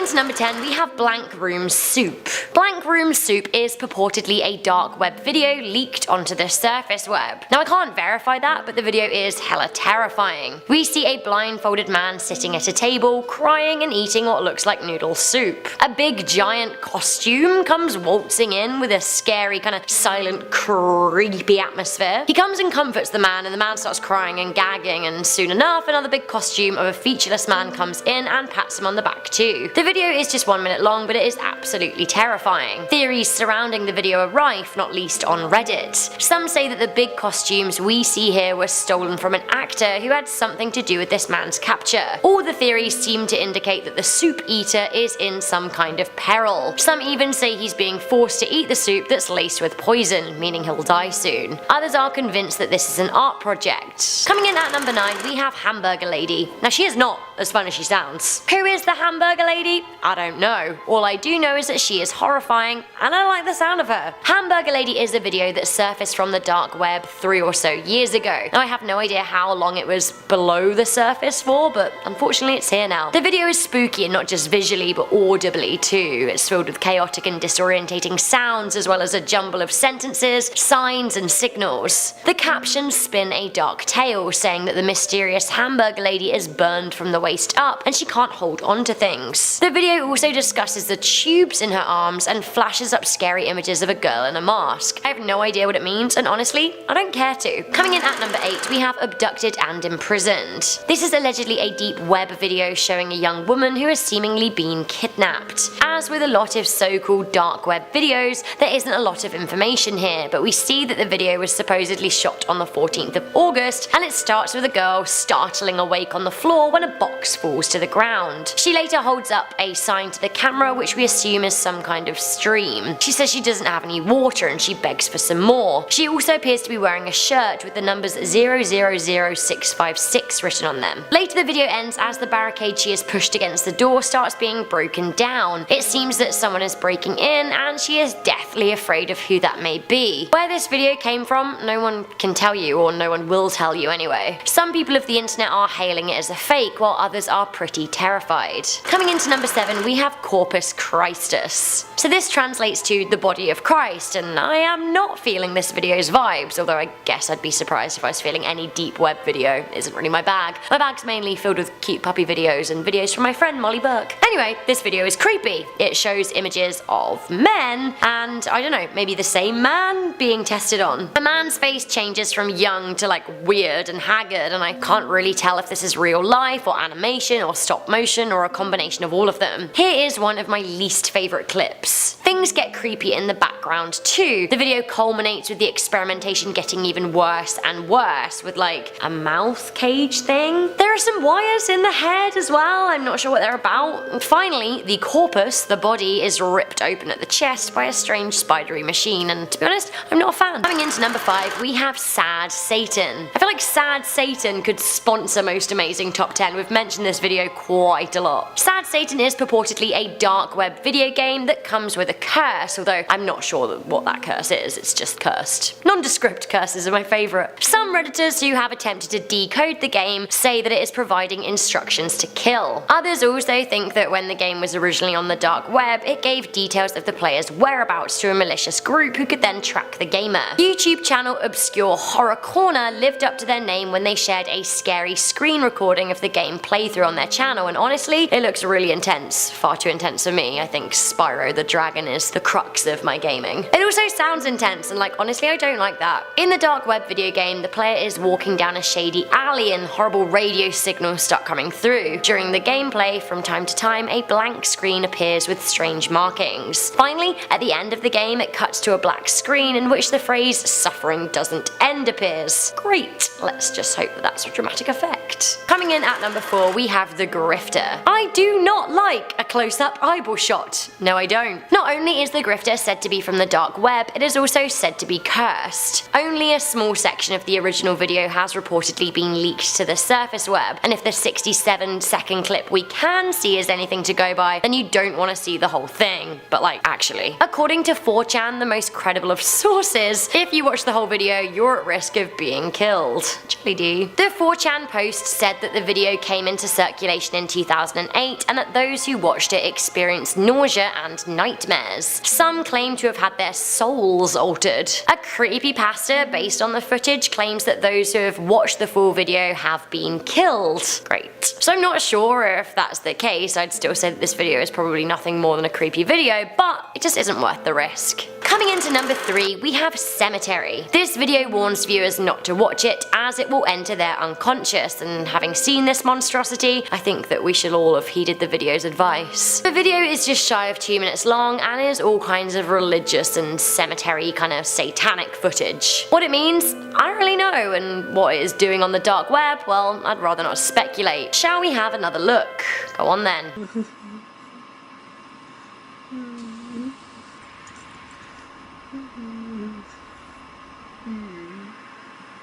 into number 10, we have Blank Room Soup. Blank Room Soup is purportedly a dark web video leaked onto the surface web. Now I can't verify that, but the video is hella terrifying. We see a blindfolded man sitting at a table, crying and eating what looks like noodle soup. A big giant costume comes waltzing in with a scary kind of silent, creepy atmosphere. He comes and comforts the man, and the man starts crying and gagging, and soon enough another big costume of a featureless man comes in and pats him on the back too. The video is just 1 minute long, but it is absolutely terrifying. Theories surrounding the video are rife, not least on Reddit. Some say that the big costumes we see here were stolen from an actor who had something to do with this man's capture. All the theories seem to indicate that the soup eater is in some kind of peril. Some even say he's being forced to eat the soup that's laced with poison, meaning he'll die soon. Others are convinced that this is an art project. Coming in at number 9, we have Hamburger Lady. Now she is not as fun as she sounds. Who is the Hamburger Lady? I don't know. All I do know is that she is horrifying, and I like the sound of her. Hamburger Lady is a video that surfaced from the dark web 3 or so years ago. Now I have no idea how long it was below the surface for, but unfortunately it's here now. The video is spooky, and not just visually but audibly too. It's filled with chaotic and disorientating sounds, as well as a jumble of sentences, signs and signals. The captions spin a dark tale, saying that the mysterious Hamburger Lady is burned from the waist up and she can't hold on to things. The video also discusses the tubes in her arms and flashes up scary images of a girl in a mask. I have no idea what it means, and honestly, I don't care to. Coming in at number 8, we have Abducted and Imprisoned. This is allegedly a deep web video showing a young woman who has seemingly been kidnapped. As with a lot of so-called dark web videos, there isn't a lot of information here, but we see that the video was supposedly shot on the 14th of August, and it starts with a girl startling awake on the floor when a box falls to the ground. She later holds up a sign to the camera, which we assume is some kind of stream. She says she doesn't have any water and she begs for some more. She also appears to be wearing a shirt with the numbers 000656 written on them. Later the video ends as the barricade she has pushed against the door starts being broken down. It seems that someone is breaking in, and she is deathly afraid of who that may be. Where this video came from, no one can tell you, or no one will tell you anyway. Some people of the internet are hailing it as a fake, while others are pretty terrified. Coming into number 7, we have Corpus Christus. So this translates to the body of Christ, and I am not feeling this video's vibes, although I guess I'd be surprised if I was feeling any deep web video. It isn't really my bag. My bag's mainly filled with cute puppy videos and videos from my friend Molly Burke. Anyway, this video is creepy. It shows images of men, and I don't know, maybe the same man being tested on. The man's face changes from young to like weird and haggard, and I can't really tell if this is real life or animation or stop motion or a combination of all of them. Here is one of my least favourite clips. Things get creepy in the background too. The video culminates with the experimentation getting even worse and worse, with like a mouth cage thing. There are some wires in the head as well, I'm not sure what they're about. And finally, the corpus, the body, is ripped open at the chest by a strange spidery machine, and to be honest, I'm not a fan. Coming into number 5, we have Sad Satan. I feel like Sad Satan could sponsor Most Amazing Top 10. We've mentioned this video quite a lot. Sad Satan is purportedly a dark web video game that comes with a curse, although I'm not sure what that curse is, it's just cursed. Nondescript curses are my favourite. Some redditors who have attempted to decode the game say that it is providing instructions to kill. Others also think that when the game was originally on the dark web, it gave details of the player's whereabouts to a malicious group who could then track the gamer. YouTube channel Obscure Horror Corner lived up to their name when they shared a scary screen recording of the game playthrough on their channel, and honestly, it looks really intense. Far too intense for me. I think Spyro the Dragon is the crux of my gaming. It also sounds intense, and like honestly I don't like that. In the dark web video game, the player is walking down a shady alley and horrible radio signals start coming through. During the gameplay, from time to time, a blank screen appears with strange markings. Finally, at the end of the game, it cuts to a black screen in which the phrase "suffering doesn't end" appears. Great, let's just hope that that's a dramatic effect. Coming in at number 4, we have The Grifter. I do not like a close-up eyeball shot. No, I don't. Not only is The Grifter said to be from the dark web, it is also said to be cursed. Only a small section of the original video has reportedly been leaked to the surface web, and if the 67-second clip we can see is anything to go by, then you don't want to see the whole thing. But like, actually. According to 4chan, the most credible of sources, if you watch the whole video, you're at risk of being killed. Jolly D. The 4chan post said that the video came came into circulation in 2008 and that those who watched it experienced nausea and nightmares. Some claim to have had their souls altered. A creepypasta based on the footage claims that those who have watched the full video have been killed. Great. So I'm not sure if that's the case. I'd still say that this video is probably nothing more than a creepy video, but it just isn't worth the risk. Coming into number 3, we have Cemetery. This video warns viewers not to watch it as it will enter their unconscious, and having seen this monstrosity, I think that we should all have heeded the video's advice. The video is just shy of 2 minutes long and is all kinds of religious and cemetery kind of satanic footage. What it means, I don't really know, and what it is doing on the dark web, well, I'd rather not speculate. Shall we have another look? Go on then.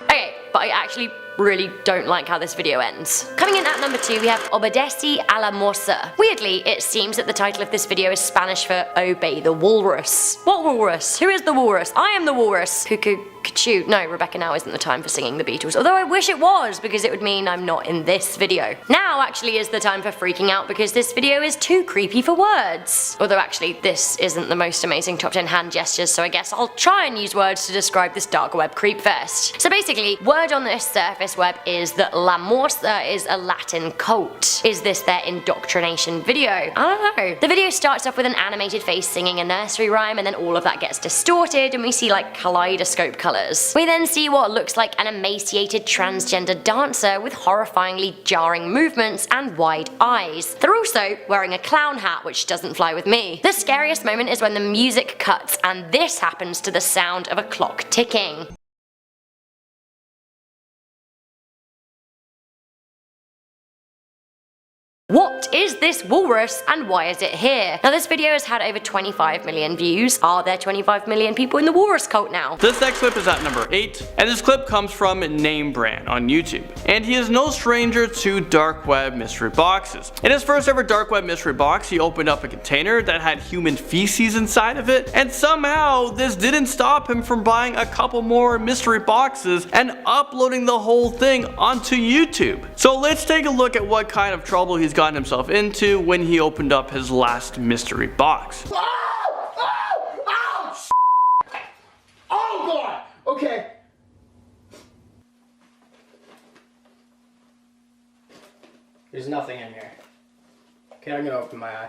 Okay, but I actually really don't like how this video ends. Coming in at number 2, we have Obedece a la Morsa. Weirdly, it seems that the title of this video is Spanish for Obey the Walrus. What walrus? Who is the walrus? I am the walrus. Cuckoo. Shoot, no, Rebecca, now isn't the time for singing the Beatles, although I wish it was, because it would mean I'm not in this video. Now actually is the time for freaking out because this video is too creepy for words. Although actually this isn't the most amazing top 10 hand gestures, so I guess I'll try and use words to describe this dark web creep fest. So basically, word on this surface web is that La Morsa is a Latin cult. Is this their indoctrination video? I don't know. The video starts off with an animated face singing a nursery rhyme, and then all of that gets distorted and we see like kaleidoscope colours. We then see what looks like an emaciated transgender dancer with horrifyingly jarring movements and wide eyes. They're also wearing a clown hat, which doesn't fly with me. The scariest moment is when the music cuts and this happens to the sound of a clock ticking. What is this walrus and why is it here? Now this video has had over 25 million views. Are there 25 million people in the walrus cult now? This next clip is at number 8, and this clip comes from Name Brand on YouTube. And he is no stranger to dark web mystery boxes. In his first ever dark web mystery box, he opened up a container that had human feces inside of it, and somehow this didn't stop him from buying a couple more mystery boxes and uploading the whole thing onto YouTube. So let's take a look at what kind of trouble he's gotten himself into when he opened up his last mystery box. Oh god! Okay. There's nothing in here. Okay, I'm gonna open my eye.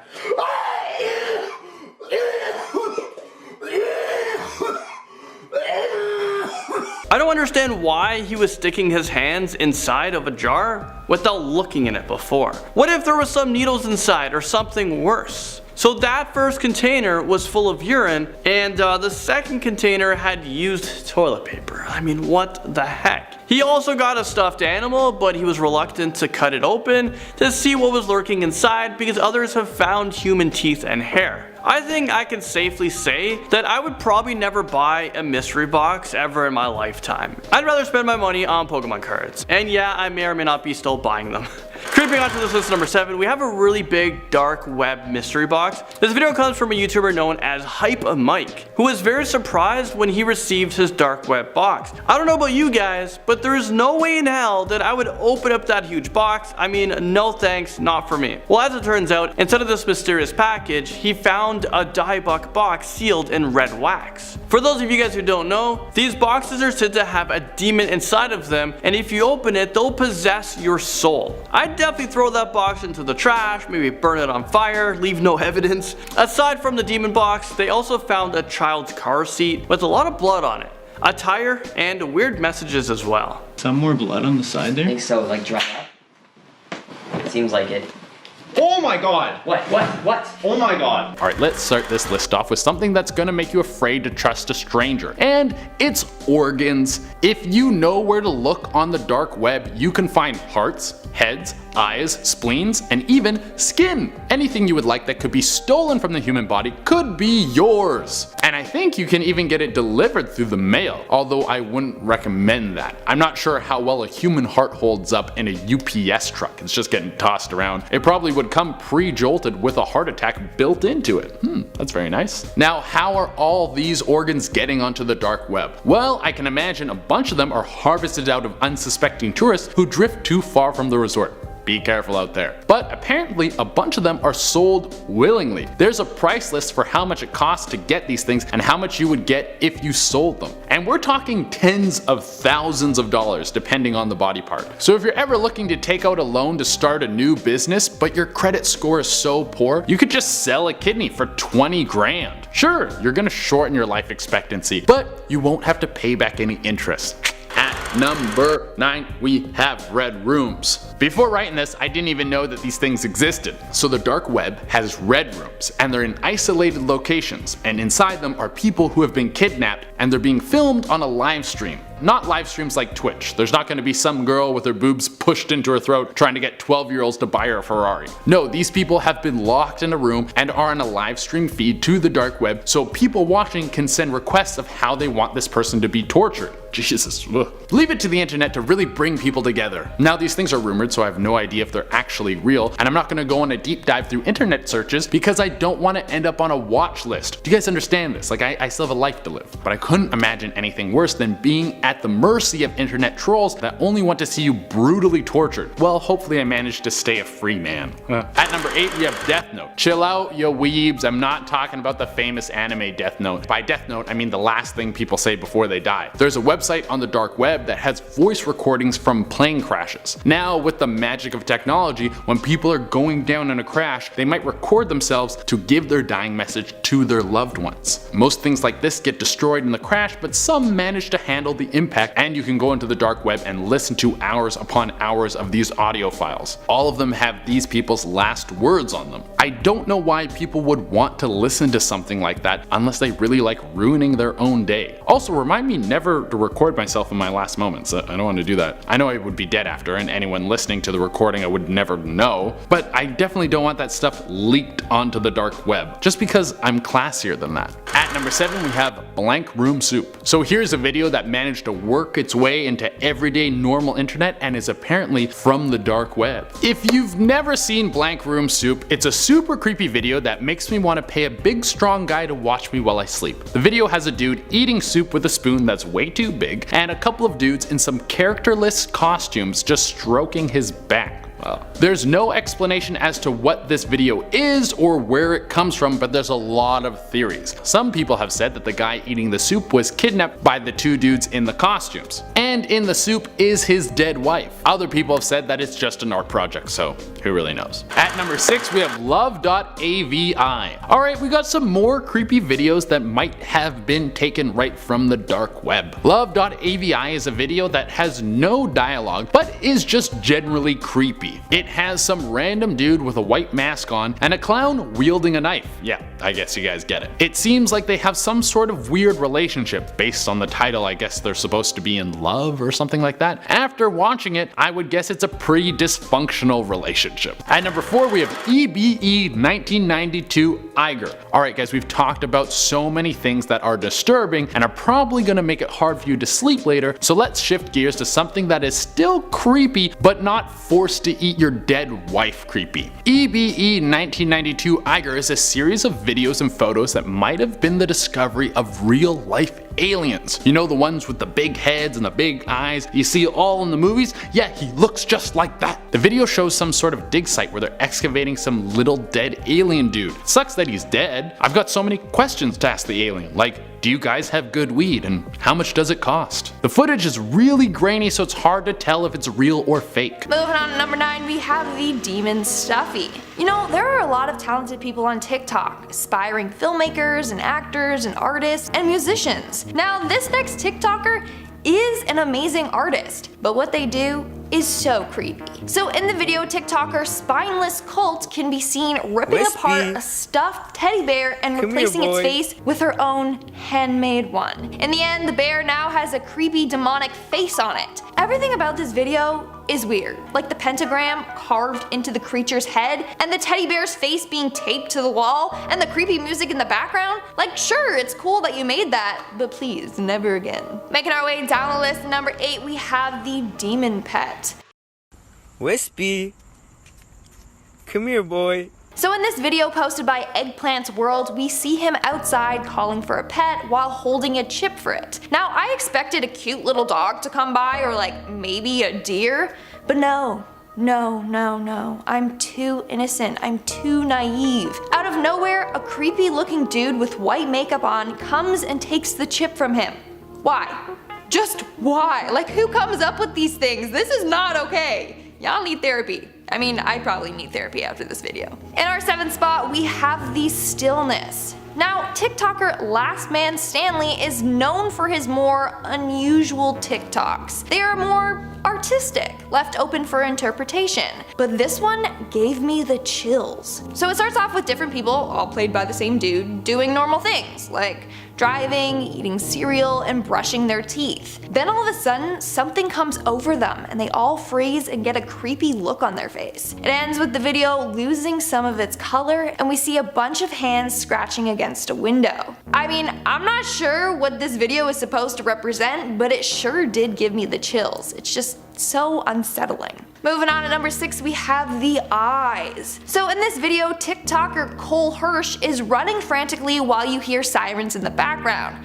I don't understand why he was sticking his hands inside of a jar without looking in it before. What if there was some needles inside or something worse? So that first container was full of urine, and the second container had used toilet paper. I mean, what the heck? He also got a stuffed animal, but he was reluctant to cut it open to see what was lurking inside because others have found human teeth and hair. I think I can safely say that I would probably never buy a mystery box ever in my lifetime. I'd rather spend my money on Pokemon cards. And yeah, I may or may not be still buying them. Creeping onto this list number 7, we have a really big dark web mystery box. This video comes from a YouTuber known as Hype Mike, who was very surprised when he received his dark web box. I don't know about you guys, but there is no way in hell that I would open up that huge box. I mean, no thanks, not for me. Well, as it turns out, instead of this mysterious package, he found a diebuck box sealed in red wax. For those of you guys who don't know, these boxes are said to have a demon inside of them, and if you open it, they'll possess your soul. I'd definitely throw that box into the trash, maybe burn it on fire, leave no evidence. Aside from the demon box, they also found a child's car seat with a lot of blood on it, a tire, and weird messages as well. Some more blood on the side there? I think so, like dry up. It seems like it. Oh my god! What? Oh my god! Alright, let's start this list off with something that's gonna make you afraid to trust a stranger. And it's organs. If you know where to look on the dark web, you can find hearts, heads, eyes, spleens, and even skin. Anything you would like that could be stolen from the human body could be yours. And I think you can even get it delivered through the mail, although I wouldn't recommend that. I'm not sure how well a human heart holds up in a UPS truck. It's just getting tossed around. It probably would come pre-jolted with a heart attack built into it. That's very nice. Now, how are all these organs getting onto the dark web? Well, I can imagine a bunch of them are harvested out of unsuspecting tourists who drift too far from the resort. be careful out there. But apparently a bunch of them are sold willingly. There's a price list for how much it costs to get these things and how much you would get if you sold them. And we're talking tens of thousands of dollars depending on the body part. So if you're ever looking to take out a loan to start a new business but your credit score is so poor, you could just sell a kidney for 20 grand. Sure, you're gonna shorten your life expectancy, but you won't have to pay back any interest. At number 9, we have red rooms. Before writing this, I didn't even know that these things existed. So the dark web has red rooms, and they're in isolated locations, and inside them are people who have been kidnapped, and they're being filmed on a live stream. Not live streams like Twitch. There's not going to be some girl with her boobs pushed into her throat trying to get 12-year-olds to buy her a Ferrari. No, these people have been locked in a room and are on a live stream feed to the dark web, so people watching can send requests of how they want this person to be tortured. Jesus. Ugh. Leave it to the internet to really bring people together. Now these things are rumored, so I have no idea if they're actually real, and I'm not going to go on a deep dive through internet searches because I don't want to end up on a watch list. Do you guys understand this? Like I still have a life to live, but I couldn't imagine anything worse than being at the mercy of internet trolls that only want to see you brutally tortured. Well, hopefully I managed to stay a free man. At number 8, we have Death Note. Chill out, you weebs. I'm not talking about the famous anime Death Note. By Death Note, I mean the last thing people say before they die. There's a website on the dark web that has voice recordings from plane crashes. Now, with the magic of technology, when people are going down in a crash, they might record themselves to give their dying message to their loved ones. Most things like this get destroyed in the crash, but some manage to handle the impact, and you can go into the dark web and listen to hours upon hours of these audio files. All of them have these people's last words on them. I don't know why people would want to listen to something like that unless they really like ruining their own day. Also, remind me never to record myself in my last moments. I don't want to do that. I know I would be dead after, and anyone listening to the recording I would never know, but I definitely don't want that stuff leaked onto the dark web, just because I'm classier than that. At number 7, we have Blank Room Soup. So here's a video that managed to work its way into everyday normal internet and is apparently from the dark web. If you've never seen Blank Room Soup, it's a super creepy video that makes me want to pay a big strong guy to watch me while I sleep. The video has a dude eating soup with a spoon that's way too big, and a couple of dudes in some characterless costumes just stroking his back. Well, there's no explanation as to what this video is or where it comes from, but there's a lot of theories. Some people have said that the guy eating the soup was kidnapped by the two dudes in the costumes, and in the soup is his dead wife. Other people have said that it's just an art project, so who really knows. At number 6, we have love.avi. Alright, we got some more creepy videos that might have been taken right from the dark web. Love.avi is a video that has no dialogue, but is just generally creepy. It has some random dude with a white mask on and a clown wielding a knife. Yeah, I guess you guys get it. It seems like they have some sort of weird relationship. Based on the title, I guess they're supposed to be in love or something like that. After watching it, I would guess it's a pretty dysfunctional relationship. At number 4, we have EBE 1992 Iger. Alright guys, we've talked about so many things that are disturbing and are probably gonna make it hard for you to sleep later, so let's shift gears to something that is still creepy but not forced to eat your dead wife creepy. EBE 1992 Iger is a series of videos and photos that might have been the discovery of real life aliens. You know, the ones with the big heads and the big eyes you see all in the movies? Yeah, he looks just like that. The video shows some sort of dig site where they're excavating some little dead alien dude. It sucks that he's dead. I've got so many questions to ask the alien, like, do you guys have good weed and how much does it cost? The footage is really grainy, so it's hard to tell if it's real or fake. Moving on to number 9, we have the Demon Stuffy. You know, there are a lot of talented people on TikTok, aspiring filmmakers and actors and artists and musicians. Now this next TikToker is an amazing artist, but what they do is so creepy. So in the video, TikToker Spineless Cult can be seen ripping apart a stuffed teddy bear and replacing its face with her own handmade one. In the end, the bear now has a creepy demonic face on it. Everything about this video is weird, like the pentagram carved into the creature's head, and the teddy bear's face being taped to the wall, and the creepy music in the background. Like, sure, it's cool that you made that, but please, never again. Making our way down the list, number 8, we have the Demon Pet. Wispy, come here, boy. So in this video posted by Eggplant's World, we see him outside calling for a pet while holding a chip for it. Now I expected a cute little dog to come by, or like maybe a deer, but no, No, no, no. I'm too innocent. I'm too naive. Out of nowhere, a creepy looking dude with white makeup on comes and takes the chip from him. Why? Just why? Like, who comes up with these things? This is not okay. Y'all need therapy. I mean, I probably need therapy after this video. In our 7th spot, we have the stillness. Now, TikToker Last Man Stanley is known for his more unusual TikToks. They are more artistic, left open for interpretation. But this one gave me the chills. So it starts off with different people, all played by the same dude, doing normal things, like driving, eating cereal, and brushing their teeth. Then all of a sudden, something comes over them and they all freeze and get a creepy look on their face. It ends with the video losing some of its color and we see a bunch of hands scratching against a window. I mean, I'm not sure what this video is supposed to represent, but it sure did give me the chills. It's just so unsettling. Moving on to number 6, we have the eyes. So in this video, TikToker Cole Hirsch is running frantically while you hear sirens in the background.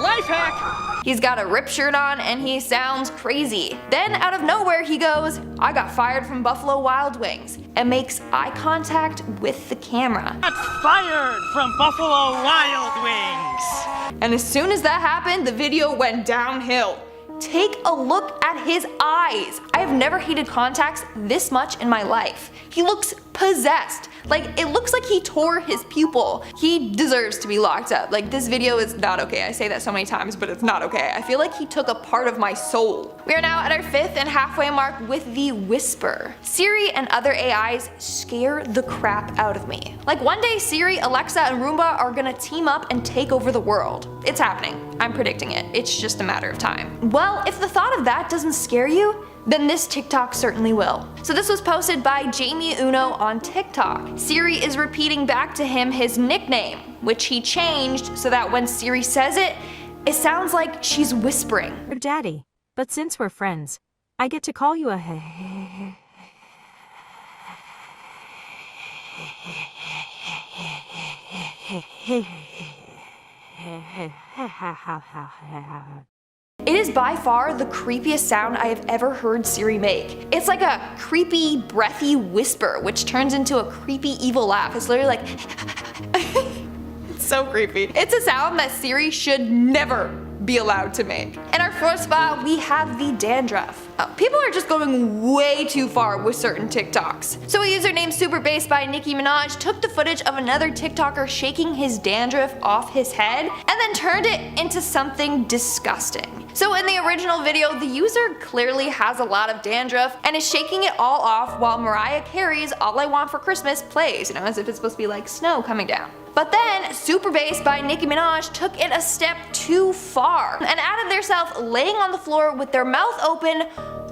Life hack! He's got a ripped shirt on and he sounds crazy. Then out of nowhere he goes, "I got fired from Buffalo Wild Wings," and makes eye contact with the camera. Got fired from Buffalo Wild Wings! And as soon as that happened, the video went downhill. Take a look at his eyes. I have never hated contacts this much in my life. He looks possessed. Like, it looks like he tore his pupil. He deserves to be locked up. Like, this video is not okay. I say that so many times, but it's not okay. I feel like he took a part of my soul. We are now at our 5th and halfway mark with the whisper. Siri and other AIs scare the crap out of me. Like, one day Siri, Alexa, and Roomba are gonna team up and take over the world. It's happening. I'm predicting it. It's just a matter of time. Well, if the thought of that doesn't scare you, then this TikTok certainly will. So this was posted by Jamie Uno on TikTok. Siri is repeating back to him his nickname, which he changed so that when Siri says it, it sounds like she's whispering. Daddy, but since we're friends, I get to call you a It is by far the creepiest sound I have ever heard Siri make. It's like a creepy, breathy whisper, which turns into a creepy, evil laugh. It's literally like it's so creepy. It's a sound that Siri should never be allowed to make. In our 4th spot, we have the dandruff. People are just going way too far with certain TikToks. So a user named Superbass by Nicki Minaj took the footage of another TikToker shaking his dandruff off his head and then turned it into something disgusting. So in the original video, the user clearly has a lot of dandruff and is shaking it all off while Mariah Carey's All I Want for Christmas plays, you know, as if it's supposed to be like snow coming down. But then, Superbass by Nicki Minaj took it a step too far and added theirself laying on the floor with their mouth open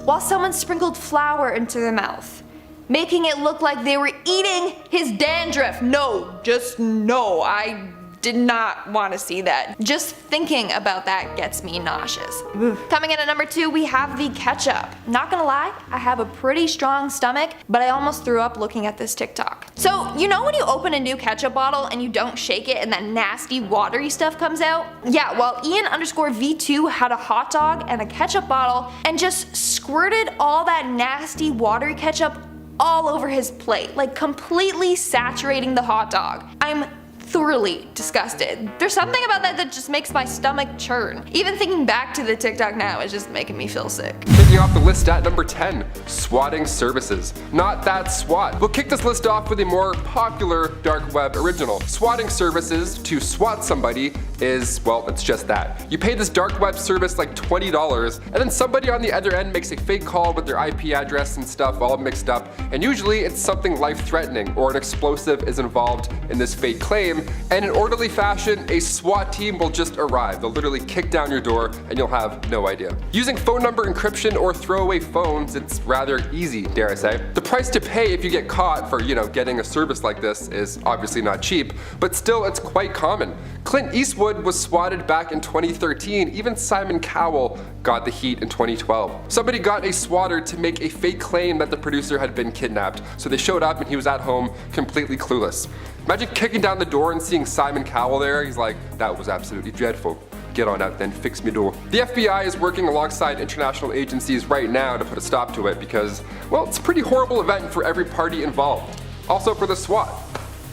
while someone sprinkled flour into their mouth, making it look like they were eating his dandruff. No, just no. I did not want to see that. Just thinking about that gets me nauseous. Coming in at number 2, we have the ketchup. Not gonna lie, I have a pretty strong stomach, but I almost threw up looking at this TikTok. So, you know when you open a new ketchup bottle and you don't shake it and that nasty watery stuff comes out? Yeah, well, Ian_V2 had a hot dog and a ketchup bottle and just squirted all that nasty watery ketchup all over his plate, like completely saturating the hot dog. I'm thoroughly disgusted. There's something about that that just makes my stomach churn. Even thinking back to the TikTok now is just making me feel sick. Kicking off the list at number 10, swatting services. Not that SWAT. We'll kick this list off with a more popular dark web original. Swatting services, to swat somebody, is, well, it's just that. You pay this dark web service like $20, and then somebody on the other end makes a fake call with their IP address and stuff all mixed up, and usually it's something life-threatening or an explosive is involved in this fake claim, and in orderly fashion, a SWAT team will just arrive. They'll literally kick down your door and you'll have no idea. Using phone number encryption or throwaway phones, it's rather easy, dare I say. The price to pay if you get caught for, you know, getting a service like this is obviously not cheap, but still it's quite common. Clint Eastwood was swatted back in 2013, even Simon Cowell got the heat in 2012. Somebody got a swatter to make a fake claim that the producer had been kidnapped, so they showed up and he was at home completely clueless. Imagine kicking down the door and seeing Simon Cowell there. He's like, that was absolutely dreadful. get on out then, fix me door. The FBI is working alongside international agencies right now to put a stop to it because, well, it's a pretty horrible event for every party involved. Also for the SWAT.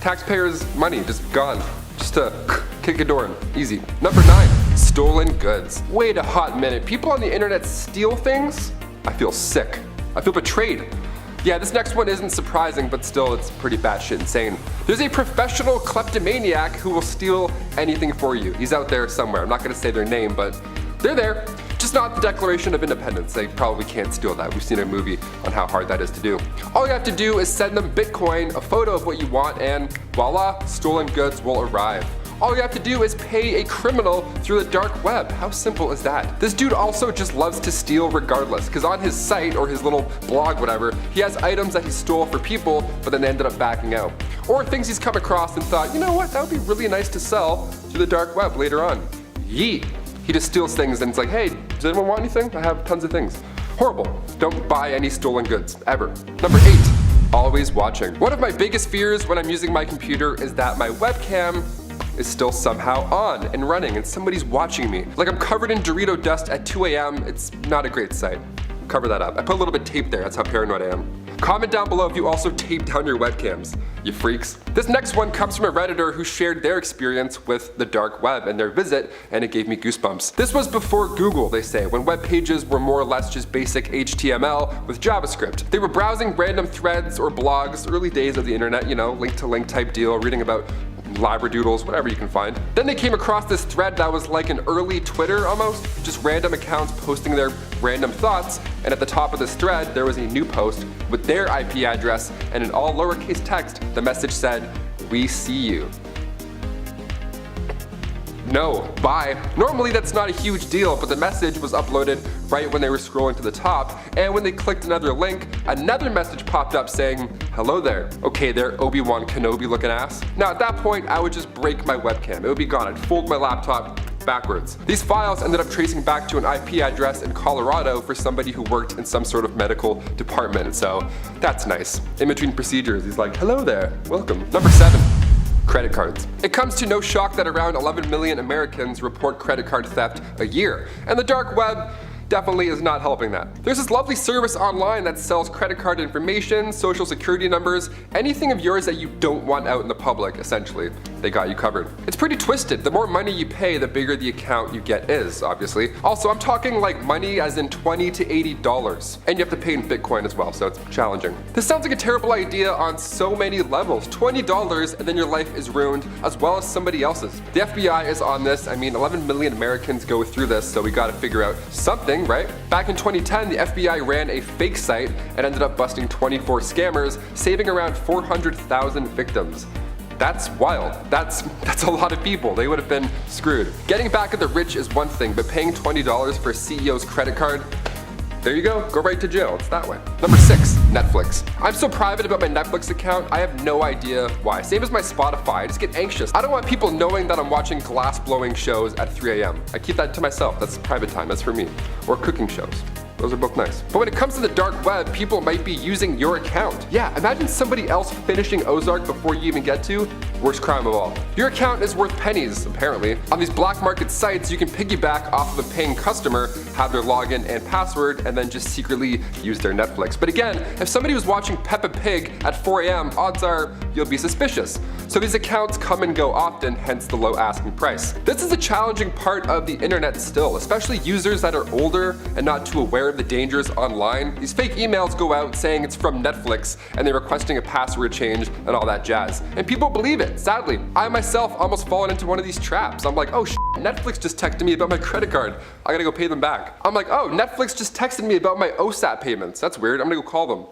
Taxpayers' money just gone. Just to kick a door in. Easy. Number 9. Stolen goods. Wait a hot minute. People on the internet steal things? I feel sick. I feel betrayed. Yeah, this next one isn't surprising, but still it's pretty batshit insane. There's a professional kleptomaniac who will steal anything for you. He's out there somewhere. I'm not gonna say their name, but they're there. Just not the Declaration of Independence. They probably can't steal that. We've seen a movie on how hard that is to do. All you have to do is send them Bitcoin, a photo of what you want, and voila, stolen goods will arrive. All you have to do is pay a criminal through the dark web. How simple is that? This dude also just loves to steal regardless, because on his site or his little blog, whatever, he has items that he stole for people, but then ended up backing out. Or things he's come across and thought, you know what, that would be really nice to sell through the dark web later on. Yeet. He just steals things and it's like, hey, does anyone want anything? I have tons of things. Horrible. Don't buy any stolen goods, ever. Number 8. Always watching. One of my biggest fears when I'm using my computer is that my webcam is still somehow on and running and somebody's watching me. Like I'm covered in Dorito dust at 2 a.m. It's not a great sight. Cover that up. I put a little bit of tape there, that's how paranoid I am. Comment down below if you also tape down your webcams, you freaks. This next one comes from a Redditor who shared their experience with the dark web and their visit, and it gave me goosebumps. This was before Google, they say, when web pages were more or less just basic HTML with JavaScript. They were browsing random threads or blogs, early days of the internet, you know, link to link type deal, reading about labradoodles, whatever you can find. Then they came across this thread that was like an early Twitter almost, just random accounts posting their random thoughts, and at the top of this thread there was a new post with their IP address, and in all lowercase text the message said, "We see you." No, bye. Normally that's not a huge deal, but the message was uploaded right when they were scrolling to the top, and when they clicked another link, another message popped up saying, "Hello there. Okay there, Obi-Wan Kenobi looking ass." Now at that point, I would just break my webcam. It would be gone. I'd fold my laptop backwards. These files ended up tracing back to an IP address in Colorado for somebody who worked in some sort of medical department, so that's nice. In between procedures, he's like, "Hello there, welcome." Number 7. Credit cards. It comes to no shock that around 11 million Americans report credit card theft a year, and the dark web definitely is not helping that. There's this lovely service online that sells credit card information, social security numbers, anything of yours that you don't want out in the public, essentially. They got you covered. It's pretty twisted. The more money you pay, the bigger the account you get is, obviously. Also, I'm talking like money as in $20 to $80. And you have to pay in Bitcoin as well, so it's challenging. This sounds like a terrible idea on so many levels. $20 and then your life is ruined, as well as somebody else's. The FBI is on this. I mean, 11 million Americans go through this, so we gotta figure out something, right? Back in 2010, the FBI ran a fake site and ended up busting 24 scammers, saving around 400,000 victims. That's wild. That's a lot of people. They would have been screwed. Getting back at the rich is one thing, but paying $20 for a CEO's credit card, there you go right to jail. It's that way. Number 6, Netflix. I'm so private about my Netflix account, I have no idea why. Same as my Spotify, I just get anxious. I don't want people knowing that I'm watching glass-blowing shows at 3 a.m. I keep that to myself. That's private time, that's for me. Or cooking shows. Those are both nice. But when it comes to the dark web, people might be using your account. Yeah, imagine somebody else finishing Ozark before you even get to. Worst crime of all. Your account is worth pennies, apparently. On these black market sites, you can piggyback off of a paying customer, have their login and password, and then just secretly use their Netflix. But again, if somebody was watching Peppa Pig at 4 a.m., odds are you'll be suspicious. So these accounts come and go often, hence the low asking price. This is a challenging part of the internet still, especially users that are older and not too aware of the dangers online. These fake emails go out saying it's from Netflix and they're requesting a password change and all that jazz. And people believe it. Sadly, I myself almost fallen into one of these traps. I'm like, oh shit, Netflix just texted me about my credit card. I gotta go pay them back. I'm like, oh, Netflix just texted me about my OSAP payments. That's weird, I'm gonna go call them.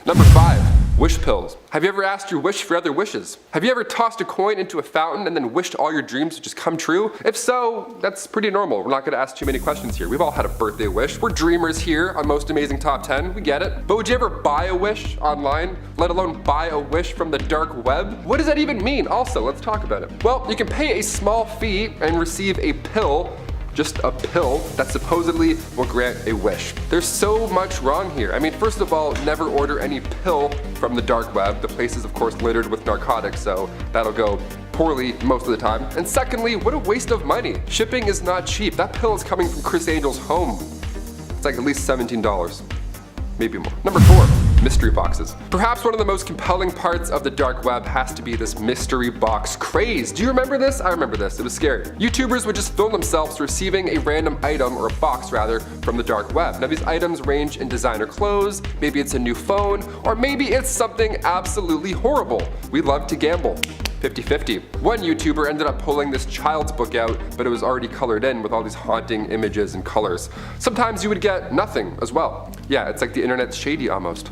Number 5, wish pills. Have you ever asked your wish for other wishes? Have you ever tossed a coin into a fountain and then wished all your dreams to just come true? If so, that's pretty normal. We're not gonna ask too many questions here. We've all had a birthday wish. We're dreamers here on Most Amazing Top 10, we get it. But would you ever buy a wish online, let alone buy a wish from the dark web? What does that even mean? Also, let's talk about it. Well, you can pay a small fee and receive a pill, just a pill, that supposedly will grant a wish. There's so much wrong here. I mean, first of all, never order any pill from the dark web. The place is of course littered with narcotics, so that'll go poorly most of the time. And secondly, what a waste of money. Shipping is not cheap. That pill is coming from Chris Angel's home. It's like at least $17. Maybe more. Number 4. Mystery boxes. Perhaps one of the most compelling parts of the dark web has to be this mystery box craze. Do you remember this? I remember this. It was scary. YouTubers would just film themselves receiving a random item, or a box rather, from the dark web. Now these items range in designer clothes, maybe it's a new phone, or maybe it's something absolutely horrible. We love to gamble. 50-50. One YouTuber ended up pulling this child's book out, but it was already colored in with all these haunting images and colors. Sometimes you would get nothing as well. Yeah, it's like the internet's shady almost.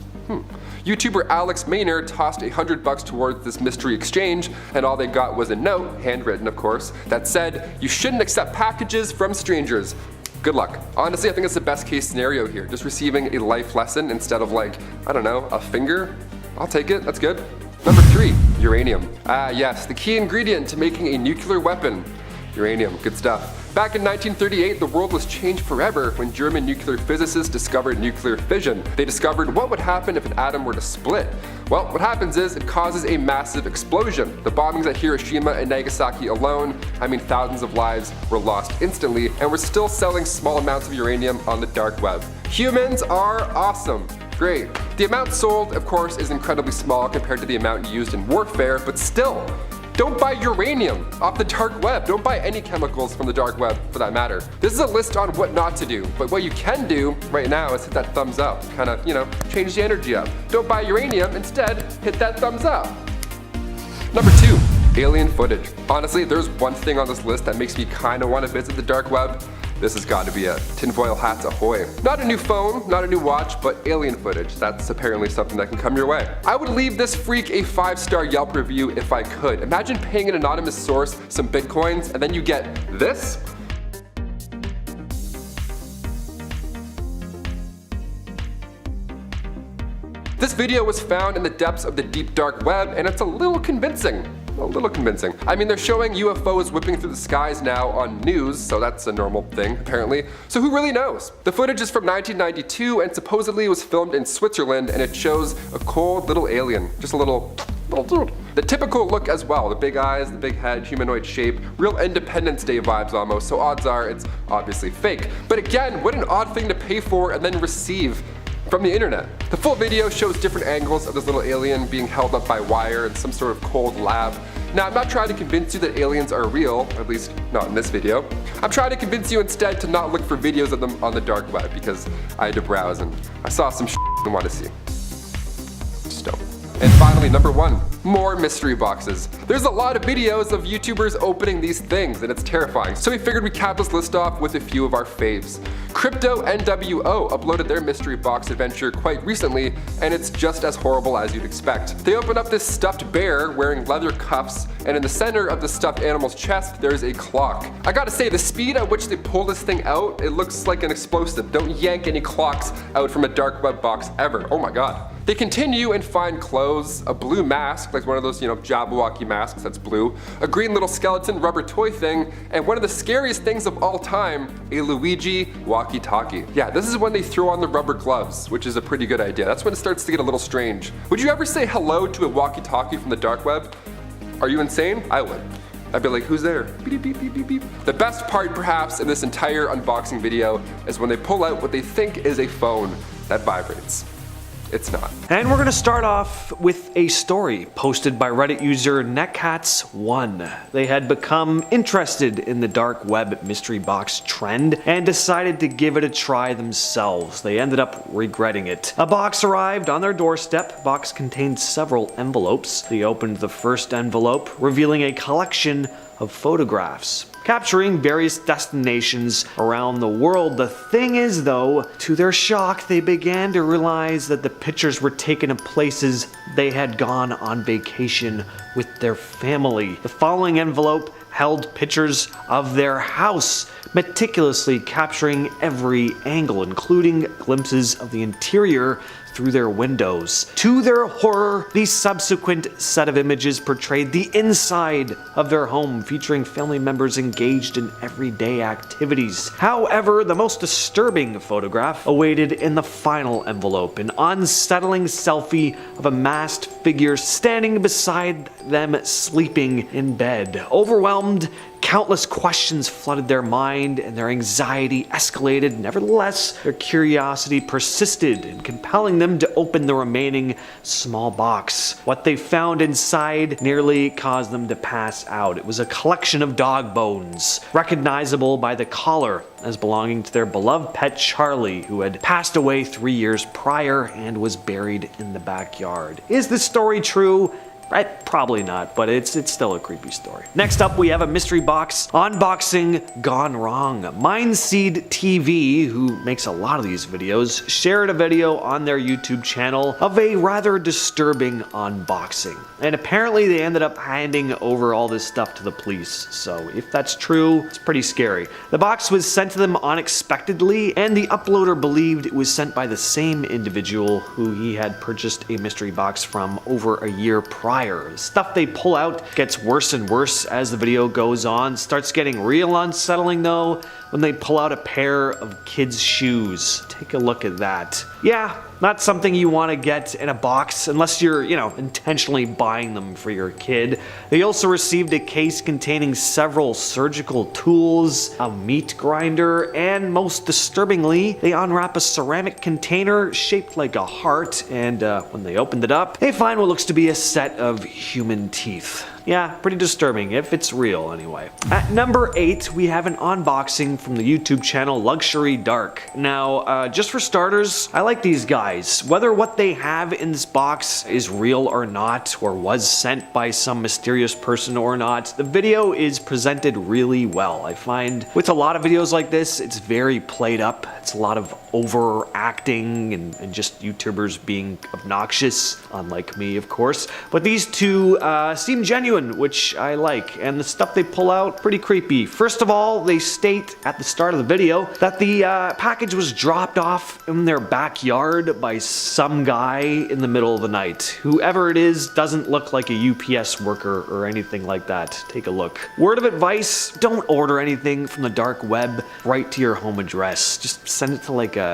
YouTuber Alex Maynard tossed $100 towards this mystery exchange, and all they got was a note, handwritten of course, that said, "You shouldn't accept packages from strangers. Good luck." Honestly, I think it's the best case scenario here. Just receiving a life lesson instead of like, I don't know, a finger. I'll take it, that's good. Number 3, uranium. Ah yes, the key ingredient to making a nuclear weapon. Uranium, good stuff. Back in 1938, the world was changed forever when German nuclear physicists discovered nuclear fission. They discovered what would happen if an atom were to split. Well, what happens is it causes a massive explosion. The bombings at Hiroshima and Nagasaki alone, I mean thousands of lives were lost instantly, and we're still selling small amounts of uranium on the dark web. Humans are awesome. Great. The amount sold, of course, is incredibly small compared to the amount used in warfare, but still, don't buy uranium off the dark web. Don't buy any chemicals from the dark web for that matter. This is a list on what not to do, but what you can do right now is hit that thumbs up. Kind of, change the energy up. Don't buy uranium, instead hit that thumbs up. Number 2, alien footage. Honestly, there's one thing on this list that makes me kind of want to visit the dark web. This has got to be it. Tinfoil hats ahoy. Not a new phone, not a new watch, but alien footage. That's apparently something that can come your way. I would leave this freak a 5-star Yelp review if I could. Imagine paying an anonymous source some bitcoins and then you get this? This video was found in the depths of the deep dark web, and it's a little convincing. I mean, they're showing UFOs whipping through the skies now on news, so that's a normal thing, apparently. So who really knows? The footage is from 1992, and supposedly was filmed in Switzerland, and it shows a cold little alien. Just a little dude. The typical look as well, the big eyes, the big head, humanoid shape, real Independence Day vibes almost, so odds are it's obviously fake. But again, what an odd thing to pay for and then receive from the internet. The full video shows different angles of this little alien being held up by wire in some sort of cold lab. Now, I'm not trying to convince you that aliens are real, at least not in this video. I'm trying to convince you instead to not look for videos of them on the dark web, because I had to browse and I saw some shit I want to see. Just don't. And finally, number 1, more mystery boxes. There's a lot of videos of YouTubers opening these things, and it's terrifying. So we figured we'd cap this list off with a few of our faves. Crypto NWO uploaded their mystery box adventure quite recently, and it's just as horrible as you'd expect. They opened up this stuffed bear wearing leather cuffs, and in the center of the stuffed animal's chest, there's a clock. I gotta say, the speed at which they pull this thing out, it looks like an explosive. Don't yank any clocks out from a dark web box ever. Oh my god. They continue and find clothes, a blue mask, like one of those, Jabberwocky masks that's blue, a green little skeleton rubber toy thing, and one of the scariest things of all time, a Luigi walkie-talkie. Yeah, this is when they throw on the rubber gloves, which is a pretty good idea. That's when it starts to get a little strange. Would you ever say hello to a walkie-talkie from the dark web? Are you insane? I would. I'd be like, who's there? Beep, beep, beep, beep, beep. The best part, perhaps, in this entire unboxing video is when they pull out what they think is a phone that vibrates. It's not. And we're going to start off with a story posted by Reddit user Netcats1. They had become interested in the dark web mystery box trend and decided to give it a try themselves. They ended up regretting it. A box arrived on their doorstep. Box contained several envelopes. They opened the first envelope, revealing a collection of photographs capturing various destinations around the world. The thing is though, to their shock, they began to realize that the pictures were taken of places they had gone on vacation with their family. The following envelope held pictures of their house, meticulously capturing every angle, including glimpses of the interior through their windows. To their horror, the subsequent set of images portrayed the inside of their home, featuring family members engaged in everyday activities. However, the most disturbing photograph awaited in the final envelope, an unsettling selfie of a masked figure standing beside them sleeping in bed. Overwhelmed, countless questions flooded their mind and their anxiety escalated. Nevertheless, their curiosity persisted in compelling them to open the remaining small box. What they found inside nearly caused them to pass out. It was a collection of dog bones, recognizable by the collar as belonging to their beloved pet Charlie, who had passed away 3 years prior and was buried in the backyard. Is this story true? Probably not, but it's still a creepy story. Next up, we have a mystery box unboxing gone wrong. Mindseed TV, who makes a lot of these videos, shared a video on their YouTube channel of a rather disturbing unboxing. And apparently they ended up handing over all this stuff to the police, so if that's true, it's pretty scary. The box was sent to them unexpectedly, and the uploader believed it was sent by the same individual who he had purchased a mystery box from over a year prior. The stuff they pull out gets worse and worse as the video goes on. Starts getting real unsettling though when they pull out a pair of kids' shoes. Take a look at that. Yeah, not something you want to get in a box unless you're, intentionally buying them for your kid. They also received a case containing several surgical tools, a meat grinder, and most disturbingly, they unwrap a ceramic container shaped like a heart, and when they opened it up, they find what looks to be a set of human teeth. Yeah, pretty disturbing, if it's real anyway. At number 8, we have an unboxing from the YouTube channel Luxury Dark. Now, just for starters, I like these guys. Whether what they have in this box is real or not, or was sent by some mysterious person or not, the video is presented really well. I find with a lot of videos like this, it's very played up. It's a lot of overacting and just YouTubers being obnoxious, unlike me, of course. But these two seem genuine, which I like, and the stuff they pull out, pretty creepy. First of all, they state at the start of the video that the package was dropped off in their backyard by some guy in the middle of the night. Whoever it is doesn't look like a UPS worker or anything like that. Take a look. Word of advice, don't order anything from the dark web right to your home address. Just send it to like a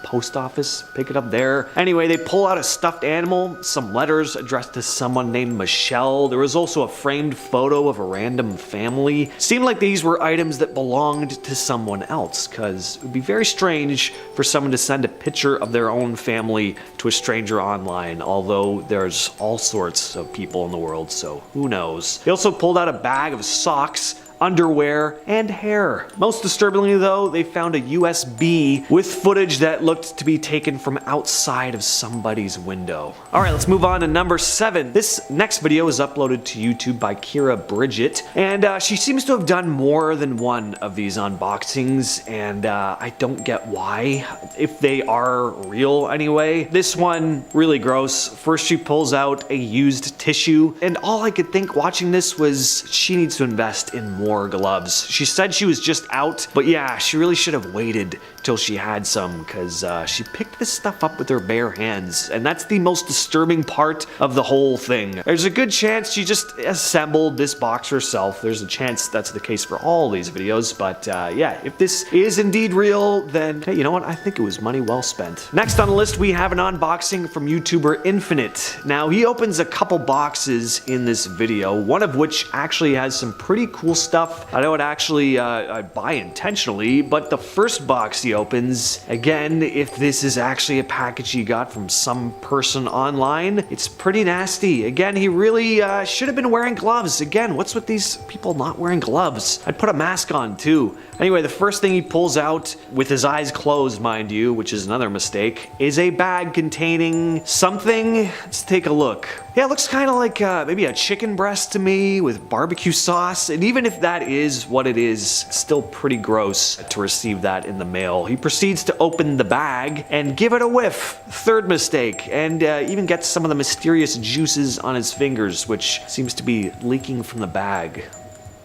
post office, pick it up there. Anyway, they pull out a stuffed animal, some letters addressed to someone named Michelle. There was also a framed photo of a random family. Seemed like these were items that belonged to someone else, because it would be very strange for someone to send a picture of their own family to a stranger online, although there's all sorts of people in the world, so who knows. They also pulled out a bag of socks, underwear, and hair. Most disturbingly though, they found a USB with footage that looked to be taken from outside of somebody's window. Alright, let's move on to number 7. This next video was uploaded to YouTube by Kira Bridget, and she seems to have done more than one of these unboxings, and I don't get why, if they are real anyway. This one, really gross. First she pulls out a used tissue, and all I could think watching this was she needs to invest in more gloves. She said she was just out, but yeah, she really should have waited till she had some, because she picked this stuff up with her bare hands, and that's the most disturbing part of the whole thing. There's a good chance she just assembled this box herself. There's a chance that's the case for all these videos, but yeah, if this is indeed real, then hey, you know what? I think it was money well spent. Next on the list, we have an unboxing from YouTuber Infinite. Now, he opens a couple boxes in this video, one of which actually has some pretty cool stuff I don't actually buy intentionally, but the first box he opens, again, if this is actually a package he got from some person online, it's pretty nasty. Again, he really should have been wearing gloves. Again, what's with these people not wearing gloves? I'd put a mask on too. Anyway, the first thing he pulls out, with his eyes closed, mind you, which is another mistake, is a bag containing something. Let's take a look. Yeah, it looks kind of like maybe a chicken breast to me with barbecue sauce, and even if that is what it is, still pretty gross to receive that in the mail. He proceeds to open the bag and give it a whiff. Third mistake, and even gets some of the mysterious juices on his fingers, which seems to be leaking from the bag.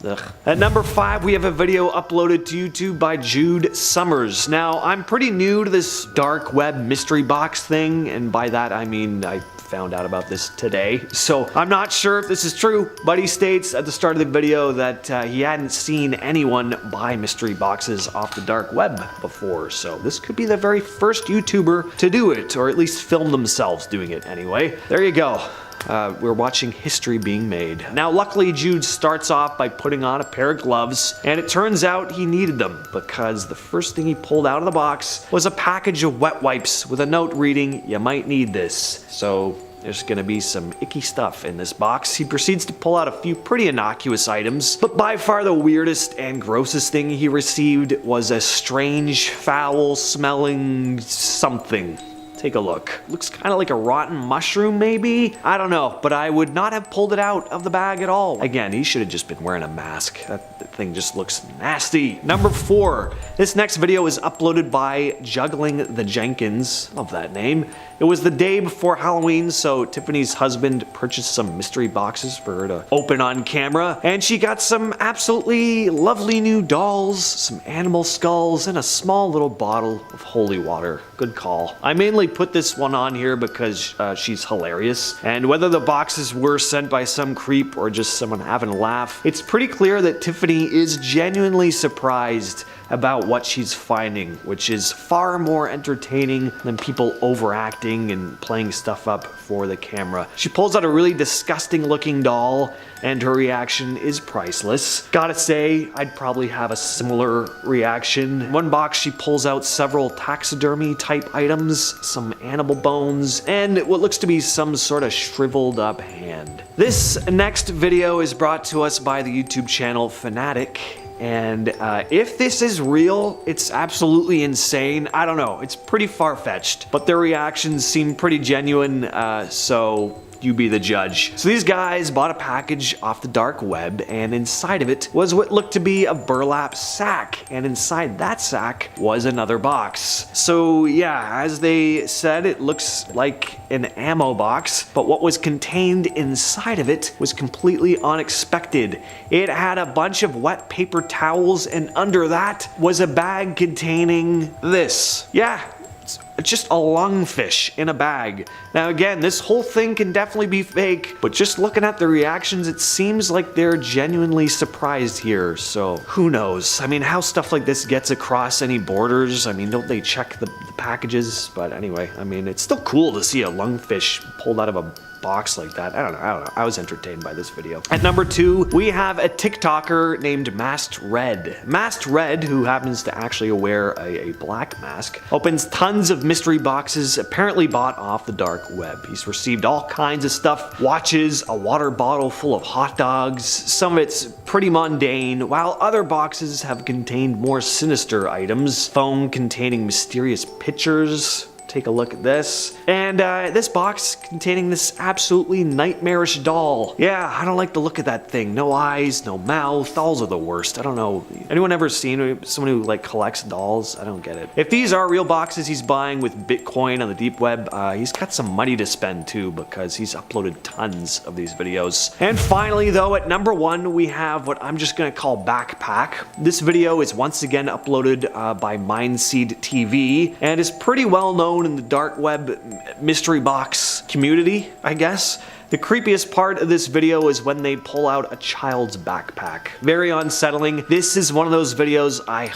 Ugh. At number 5, we have a video uploaded to YouTube by Jude Summers. Now, I'm pretty new to this dark web mystery box thing, and by that I mean I found out about this today. So I'm not sure if this is true, but he states at the start of the video that he hadn't seen anyone buy mystery boxes off the dark web before. So this could be the very first YouTuber to do it, or at least film themselves doing it anyway. There you go. We're watching history being made. Now, luckily, Jude starts off by putting on a pair of gloves, and it turns out he needed them because the first thing he pulled out of the box was a package of wet wipes with a note reading, "You might need this." So there's gonna be some icky stuff in this box. He proceeds to pull out a few pretty innocuous items, but by far the weirdest and grossest thing he received was a strange, foul-smelling something. Take a look. Looks kind of like a rotten mushroom, maybe? I don't know, but I would not have pulled it out of the bag at all. Again, he should have just been wearing a mask. That thing just looks nasty. Number 4. This next video is uploaded by Juggling the Jenkins. Love that name. It was the day before Halloween, so Tiffany's husband purchased some mystery boxes for her to open on camera, and she got some absolutely lovely new dolls, some animal skulls, and a small little bottle of holy water. Good call. I mainly put this one on here because she's hilarious, and whether the boxes were sent by some creep or just someone having a laugh, it's pretty clear that Tiffany is genuinely surprised about what she's finding, which is far more entertaining than people overacting and playing stuff up for the camera. She pulls out a really disgusting looking doll, and her reaction is priceless. Gotta say, I'd probably have a similar reaction. In one box, she pulls out several taxidermy type items, some animal bones, and what looks to be some sort of shriveled up hand. This next video is brought to us by the YouTube channel Fanatic. And if this is real, it's absolutely insane. I don't know, it's pretty far-fetched, but their reactions seem pretty genuine, so you be the judge. So these guys bought a package off the dark web, and inside of it was what looked to be a burlap sack, and inside that sack was another box. So yeah, as they said, it looks like an ammo box, but what was contained inside of it was completely unexpected. It had a bunch of wet paper towels, and under that was a bag containing this. Yeah, it's just a lungfish in a bag. Now again, this whole thing can definitely be fake, but just looking at the reactions, it seems like they're genuinely surprised here, so who knows? I mean, how stuff like this gets across any borders? I mean, don't they check the packages? But anyway, I mean, it's still cool to see a lungfish pulled out of a box like that. I don't know. I was entertained by this video. At number 2, we have a TikToker named Masked Red. Masked Red, who happens to actually wear a black mask, opens tons of mystery boxes apparently bought off the dark web. He's received all kinds of stuff: watches, a water bottle full of hot dogs. Some of it's pretty mundane, while other boxes have contained more sinister items. Phone containing mysterious pictures. Take a look at this. And this box containing this absolutely nightmarish doll. Yeah, I don't like the look of that thing. No eyes, no mouth. Dolls are the worst. I don't know. Anyone ever seen someone who like collects dolls? I don't get it. If these are real boxes he's buying with Bitcoin on the deep web, he's got some money to spend too, because he's uploaded tons of these videos. And finally though, at number 1, we have what I'm just gonna call Backpack. This video is once again uploaded by Mindseed TV and is pretty well known in the dark web mystery box community, I guess. The creepiest part of this video is when they pull out a child's backpack. Very unsettling. This is one of those videos I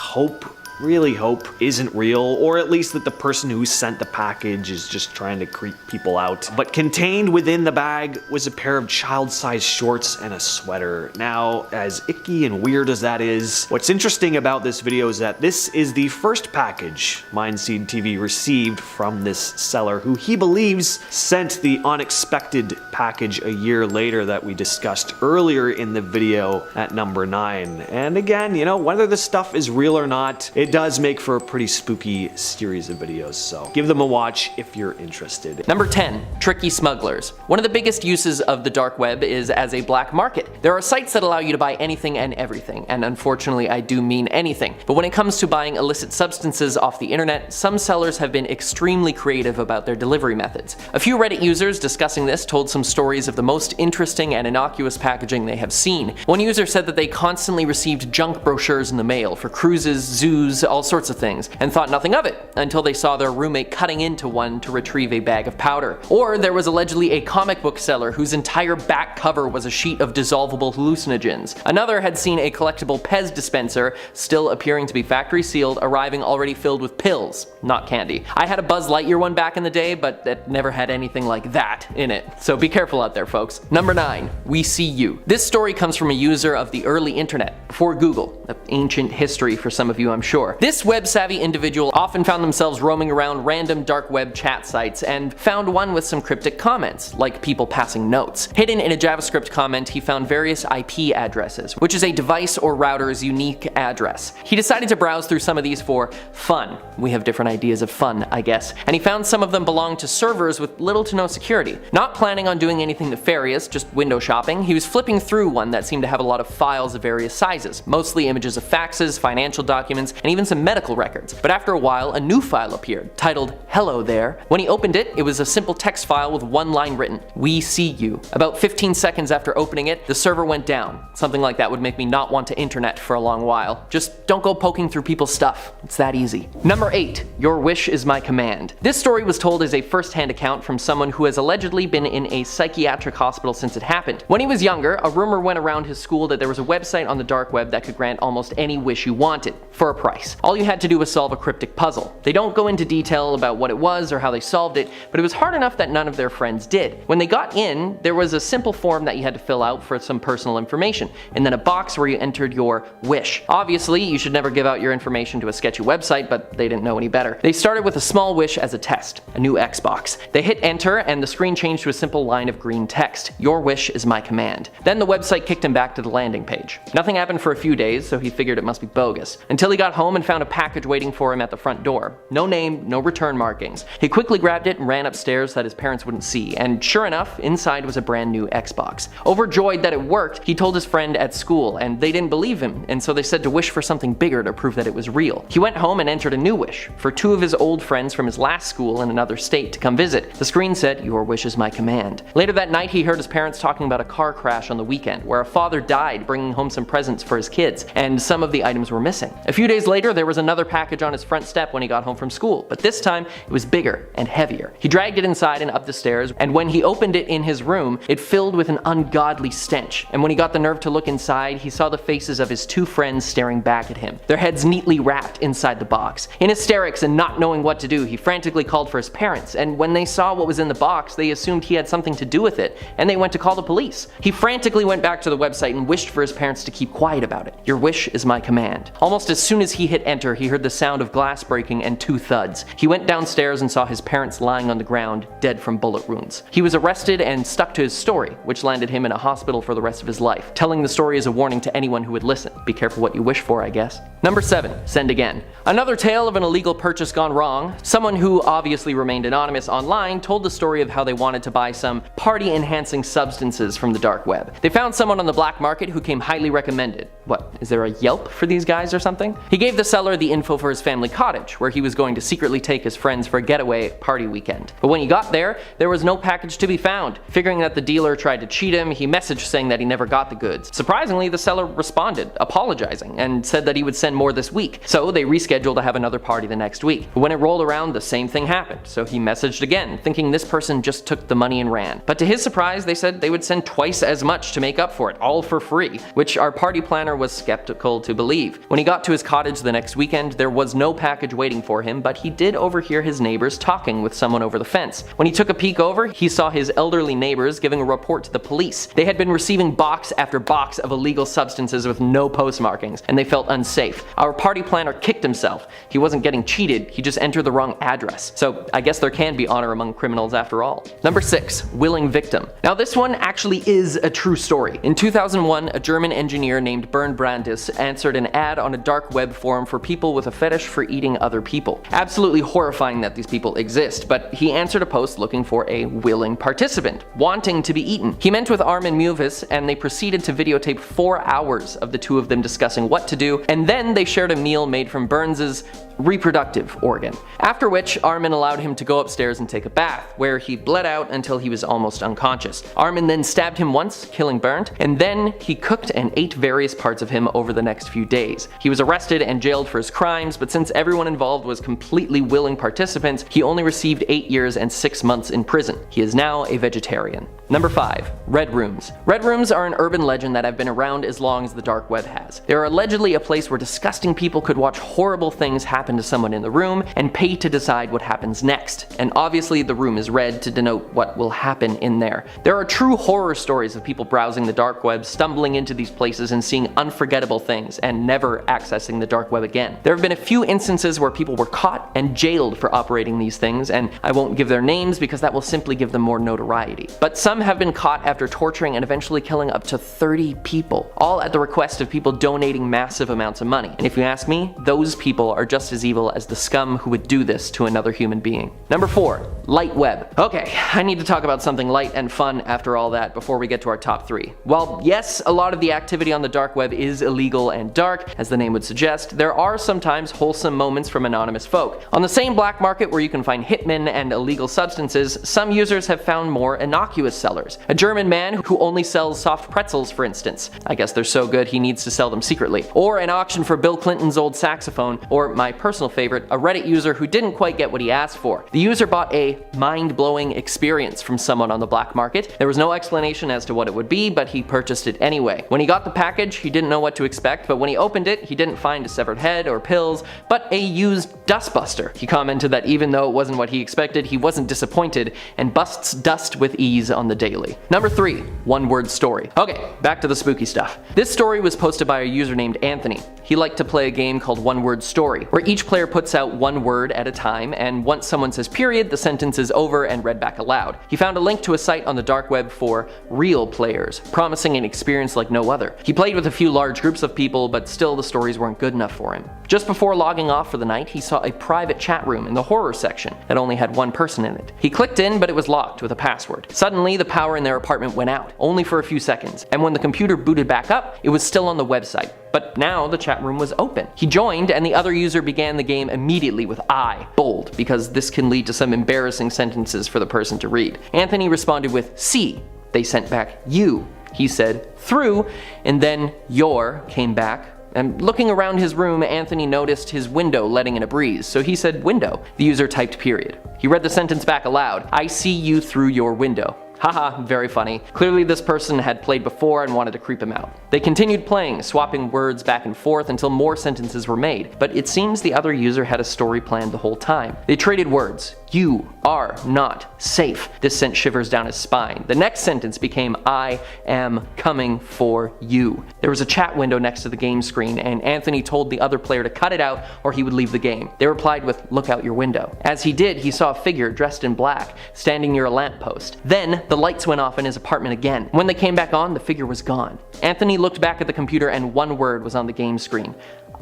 really hope isn't real, or at least that the person who sent the package is just trying to creep people out. But contained within the bag was a pair of child-sized shorts and a sweater. Now, as icky and weird as that is, what's interesting about this video is that this is the first package Mindseed TV received from this seller, who he believes sent the unexpected package a year later that we discussed earlier in the video at number 9. And again, you know, whether this stuff is real or not, it it does make for a pretty spooky series of videos, so give them a watch if you're interested. Number 10. Tricky smugglers. One of the biggest uses of the dark web is as a black market. There are sites that allow you to buy anything and everything, and unfortunately I do mean anything. But when it comes to buying illicit substances off the internet, some sellers have been extremely creative about their delivery methods. A few Reddit users discussing this told some stories of the most interesting and innocuous packaging they have seen. One user said that they constantly received junk brochures in the mail for cruises, zoos, all sorts of things, and thought nothing of it until they saw their roommate cutting into one to retrieve a bag of powder. Or there was allegedly a comic book seller whose entire back cover was a sheet of dissolvable hallucinogens. Another had seen a collectible Pez dispenser, still appearing to be factory sealed, arriving already filled with pills, not candy. I had a Buzz Lightyear one back in the day, but it never had anything like that in it. So be careful out there, folks. Number 9. We See You. This story comes from a user of the early internet, before Google, an ancient history for some of you I'm sure. This web-savvy individual often found themselves roaming around random dark web chat sites and found one with some cryptic comments, like people passing notes. Hidden in a JavaScript comment, he found various IP addresses, which is a device or router's unique address. He decided to browse through some of these for fun. We have different ideas of fun, I guess. And he found some of them belonged to servers with little to no security. Not planning on doing anything nefarious, just window shopping, he was flipping through one that seemed to have a lot of files of various sizes, mostly images of faxes, financial documents, and even some medical records. But after a while, a new file appeared, titled Hello There. When he opened it, it was a simple text file with one line written, "We see you." About 15 seconds after opening it, the server went down. Something like that would make me not want to internet for a long while. Just don't go poking through people's stuff. It's that easy. Number 8. Your wish is my command. This story was told as a first-hand account from someone who has allegedly been in a psychiatric hospital since it happened. When he was younger, a rumor went around his school that there was a website on the dark web that could grant almost any wish you wanted, for a price. All you had to do was solve a cryptic puzzle. They don't go into detail about what it was or how they solved it, but it was hard enough that none of their friends did. When they got in, there was a simple form that you had to fill out for some personal information, and then a box where you entered your wish. Obviously, you should never give out your information to a sketchy website, but they didn't know any better. They started with a small wish as a test, a new Xbox. They hit enter, and the screen changed to a simple line of green text. Your wish is my command. Then the website kicked him back to the landing page. Nothing happened for a few days, so he figured it must be bogus, until he got home and found a package waiting for him at the front door. No name, no return markings. He quickly grabbed it and ran upstairs so that his parents wouldn't see, and sure enough, inside was a brand new Xbox. Overjoyed that it worked, he told his friend at school, and they didn't believe him, and so they said to wish for something bigger to prove that it was real. He went home and entered a new wish, for 2 of his old friends from his last school in another state to come visit. The screen said, "Your wish is my command." Later that night, he heard his parents talking about a car crash on the weekend, where a father died bringing home some presents for his kids, and some of the items were missing. A few days later, there was another package on his front step when he got home from school, but this time it was bigger and heavier. He dragged it inside and up the stairs, and when he opened it in his room, it filled with an ungodly stench. And when he got the nerve to look inside, he saw the faces of his 2 friends staring back at him, their heads neatly wrapped inside the box. In hysterics and not knowing what to do, he frantically called for his parents, and when they saw what was in the box, they assumed he had something to do with it, and they went to call the police. He frantically went back to the website and wished for his parents to keep quiet about it. Your wish is my command. Almost as soon as he hit enter, he heard the sound of glass breaking and 2 thuds. He went downstairs and saw his parents lying on the ground, dead from bullet wounds. He was arrested and stuck to his story, which landed him in a hospital for the rest of his life. Telling the story is a warning to anyone who would listen. Be careful what you wish for, I guess. Number 7. Send again. Another tale of an illegal purchase gone wrong. Someone who obviously remained anonymous online told the story of how they wanted to buy some party-enhancing substances from the dark web. They found someone on the black market who came highly recommended. What, is there a Yelp for these guys or something? He gave the seller the info for his family cottage, where he was going to secretly take his friends for a getaway party weekend. But when he got there was no package to be found. Figuring that the dealer tried to cheat him, he messaged saying that he never got the goods. Surprisingly, the seller responded, apologizing, and said that he would send more this week. So they rescheduled to have another party the next week. But when it rolled around, the same thing happened. So he messaged again, thinking this person just took the money and ran. But to his surprise, they said they would send twice as much to make up for it, all for free, which our party planner was skeptical to believe. When he got to his cottage the next weekend, there was no package waiting for him, but he did overhear his neighbors talking with someone over the fence. When he took a peek over, he saw his elderly neighbors giving a report to the police. They had been receiving box after box of illegal substances with no postmarkings, and they felt unsafe. Our party planner kicked himself. He wasn't getting cheated, he just entered the wrong address. So I guess there can be honor among criminals after all. Number 6. Willing victim. Now this one actually is a true story. In 2001, a German engineer named Bernd Brandes answered an ad on a dark web forum forum for people with a fetish for eating other people. Absolutely horrifying that these people exist, but he answered a post looking for a willing participant, wanting to be eaten. He met with Armin Muvis, and they proceeded to videotape 4 hours of the two of them discussing what to do, and then they shared a meal made from Burns's reproductive organ. After which, Armin allowed him to go upstairs and take a bath, where he bled out until he was almost unconscious. Armin then stabbed him once, killing Bernd, and then he cooked and ate various parts of him over the next few days. He was arrested and jailed for his crimes, but since everyone involved was completely willing participants, he only received 8 years and 6 months in prison. He is now a vegetarian. Number 5. Red Rooms. Red Rooms are an urban legend that have been around as long as the dark web has. They are allegedly a place where disgusting people could watch horrible things happen to someone in the room and pay to decide what happens next. And obviously the room is red to denote what will happen in there. There are true horror stories of people browsing the dark web, stumbling into these places and seeing unforgettable things and never accessing the dark web again. There have been a few instances where people were caught and jailed for operating these things, and I won't give their names because that will simply give them more notoriety. But some have been caught after torturing and eventually killing up to 30 people, all at the request of people donating massive amounts of money. And if you ask me, those people are just as evil as the scum who would do this to another human being. Number 4. Light web. Okay, I need to talk about something light and fun after all that before we get to our top 3. While yes, a lot of the activity on the dark web is illegal and dark, as the name would suggest, there are sometimes wholesome moments from anonymous folk. On the same black market where you can find hitmen and illegal substances, some users have found more innocuous sellers. A German man who only sells soft pretzels, for instance. I guess they're so good he needs to sell them secretly. Or an auction for Bill Clinton's old saxophone, or my personal favorite, a Reddit user who didn't quite get what he asked for. The user bought a mind-blowing experience from someone on the black market. There was no explanation as to what it would be, but he purchased it anyway. When he got the package, he didn't know what to expect, but when he opened it, he didn't find a severed head or pills, but a used dustbuster. He commented that even though it wasn't what he expected, he wasn't disappointed, and busts dust with ease on the daily. Number 3. One-word story. Okay, back to the spooky stuff. This story was posted by a user named Anthony. He liked to play a game called One Word Story, where each player puts out one word at a time, and once someone says period, the sentence is over and read back aloud. He found a link to a site on the dark web for real players, promising an experience like no other. He played with a few large groups of people, but still the stories weren't good enough for him. Just before logging off for the night, he saw a private chat room in the horror section that only had one person in it. He clicked in, but it was locked with a password. Suddenly, the power in their apartment went out, only for a few seconds, and when the computer booted back up, it was still on the website. But now the chat room was open. He joined, and the other user began the game immediately with I, bold, because this can lead to some embarrassing sentences for the person to read. Anthony responded with C. They sent back you. He said through, and then your came back. And looking around his room, Anthony noticed his window letting in a breeze, so he said window. The user typed period. He read the sentence back aloud. I see you through your window. Haha, very funny. Clearly this person had played before and wanted to creep him out. They continued playing, swapping words back and forth until more sentences were made, but it seems the other user had a story planned the whole time. They traded words. You are not safe. This sent shivers down his spine. The next sentence became I am coming for you. There was a chat window next to the game screen, and Anthony told the other player to cut it out or he would leave the game. They replied with look out your window. As he did, he saw a figure dressed in black, standing near a lamppost. Then the lights went off in his apartment again. When they came back on, the figure was gone. Anthony looked back at the computer and one word was on the game screen.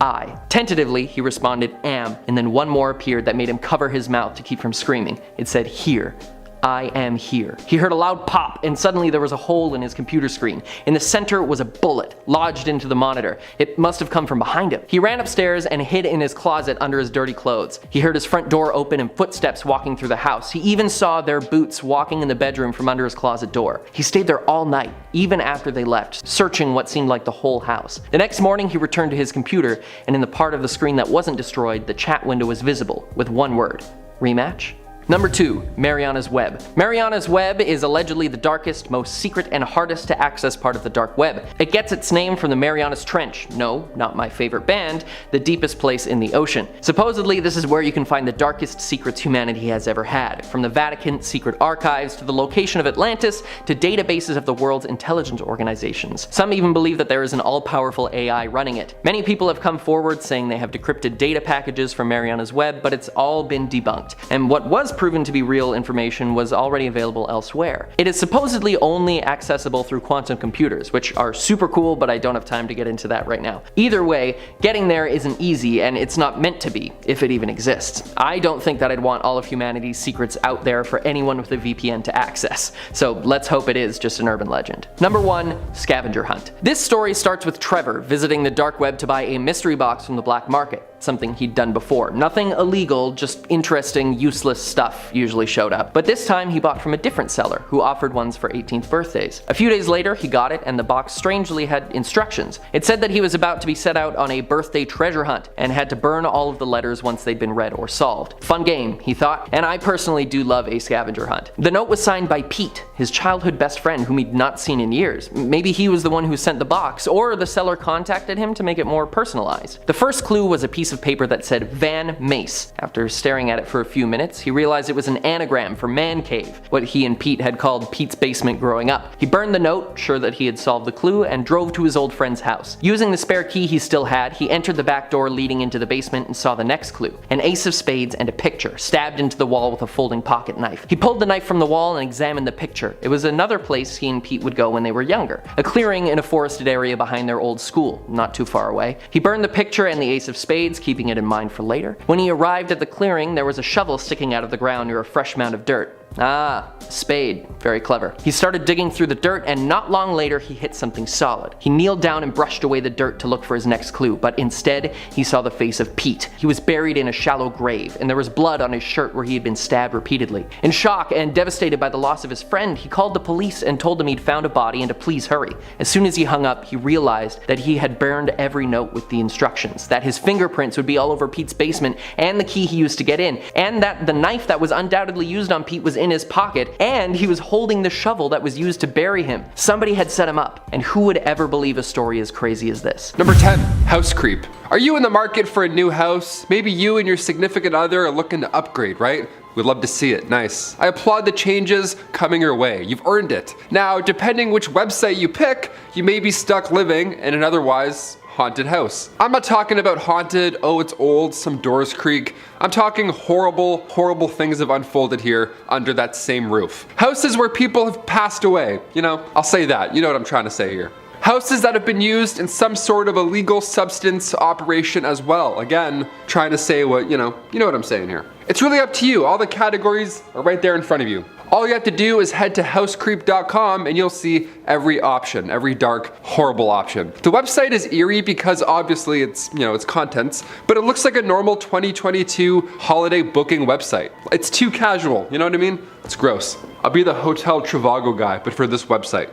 I. Tentatively, he responded am, and then one more appeared that made him cover his mouth to keep from screaming. It said here. I am here. He heard a loud pop, and suddenly there was a hole in his computer screen. In the center was a bullet, lodged into the monitor. It must have come from behind him. He ran upstairs and hid in his closet under his dirty clothes. He heard his front door open and footsteps walking through the house. He even saw their boots walking in the bedroom from under his closet door. He stayed there all night, even after they left, searching what seemed like the whole house. The next morning, he returned to his computer, and in the part of the screen that wasn't destroyed, the chat window was visible, with one word. Rematch? Number 2. Mariana's Web. Mariana's Web is allegedly the darkest, most secret, and hardest to access part of the dark web. It gets its name from the Marianas Trench, no, not my favorite band, the deepest place in the ocean. Supposedly, this is where you can find the darkest secrets humanity has ever had, from the Vatican secret archives to the location of Atlantis to databases of the world's intelligence organizations. Some even believe that there is an all-powerful AI running it. Many people have come forward saying they have decrypted data packages from Mariana's Web, but it's all been debunked. And what was proven to be real information was already available elsewhere. It is supposedly only accessible through quantum computers, which are super cool, but I don't have time to get into that right now. Either way, getting there isn't easy, and it's not meant to be, if it even exists. I don't think that I'd want all of humanity's secrets out there for anyone with a VPN to access, so let's hope it is just an urban legend. Number 1. Scavenger hunt. This story starts with Trevor visiting the dark web to buy a mystery box from the black market, something he'd done before. Nothing illegal, just interesting, useless stuff usually showed up. But this time he bought from a different seller, who offered ones for 18th birthdays. A few days later he got it, and the box strangely had instructions. It said that he was about to be set out on a birthday treasure hunt, and had to burn all of the letters once they'd been read or solved. Fun game, he thought, and I personally do love a scavenger hunt. The note was signed by Pete, his childhood best friend whom he'd not seen in years. Maybe he was the one who sent the box, or the seller contacted him to make it more personalized. The first clue was a piece of paper that said Van Mace. After staring at it for a few minutes, he realized it was an anagram for man cave, what he and Pete had called Pete's basement growing up. He burned the note, sure that he had solved the clue, and drove to his old friend's house. Using the spare key he still had, he entered the back door leading into the basement and saw the next clue, an ace of spades and a picture, stabbed into the wall with a folding pocket knife. He pulled the knife from the wall and examined the picture. It was another place he and Pete would go when they were younger, a clearing in a forested area behind their old school, not too far away. He burned the picture and the ace of spades, keeping it in mind for later. When he arrived at the clearing, there was a shovel sticking out of the ground near a fresh mound of dirt. Ah, spade. Very clever. He started digging through the dirt, and not long later he hit something solid. He kneeled down and brushed away the dirt to look for his next clue, but instead he saw the face of Pete. He was buried in a shallow grave, and there was blood on his shirt where he had been stabbed repeatedly. In shock and devastated by the loss of his friend, he called the police and told them he'd found a body and to please hurry. As soon as he hung up, he realized that he had burned every note with the instructions, that his fingerprints would be all over Pete's basement and the key he used to get in, and that the knife that was undoubtedly used on Pete was in his pocket, and he was holding the shovel that was used to bury him. Somebody had set him up, and who would ever believe a story as crazy as this? Number 10. House creep. Are you in the market for a new house? Maybe you and your significant other are looking to upgrade, right? We'd love to see it. Nice. I applaud the changes coming your way. You've earned it. Now, depending which website you pick, you may be stuck living in an otherwise haunted house. I'm not talking about haunted, oh it's old, some doors creak. I'm talking horrible, horrible things have unfolded here under that same roof. Houses where people have passed away. You know, I'll say that. You know what I'm trying to say here. Houses that have been used in some sort of illegal substance operation as well. Again, trying to say what, you know what I'm saying here. It's really up to you. All the categories are right there in front of you. All you have to do is head to housecreep.com and you'll see every option, every dark, horrible option. The website is eerie because obviously it's, it's contents, but it looks like a normal 2022 holiday booking website. It's too casual, you know what I mean? It's gross. I'll be the Hotel Trivago guy, but for this website.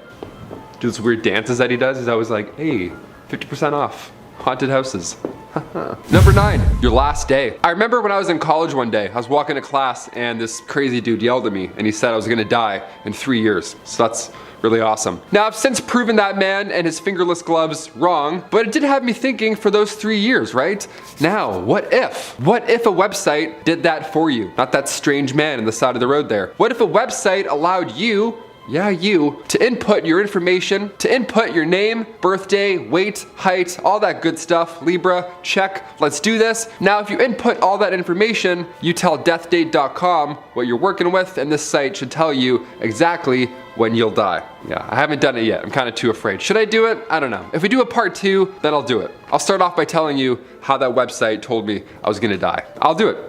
Do those weird dances that he does. He's always like, hey, 50% off. Haunted houses. Number 9, your last day. I remember when I was in college one day, I was walking to class and this crazy dude yelled at me and he said I was gonna die in 3 years. So that's really awesome. Now I've since proven that man and his fingerless gloves wrong, but it did have me thinking for those 3 years, right? Now, what if? What if a website did that for you? Not that strange man on the side of the road there. What if a website allowed you, yeah, you, to input your information, to input your name, birthday, weight, height, all that good stuff, Libra, check, let's do this. Now if you input all that information, you tell deathdate.com what you're working with, and this site should tell you exactly when you'll die. Yeah, I haven't done it yet, I'm kind of too afraid. Should I do it? I don't know. If we do a part 2, then I'll do it. I'll start off by telling you how that website told me I was gonna die. I'll do it.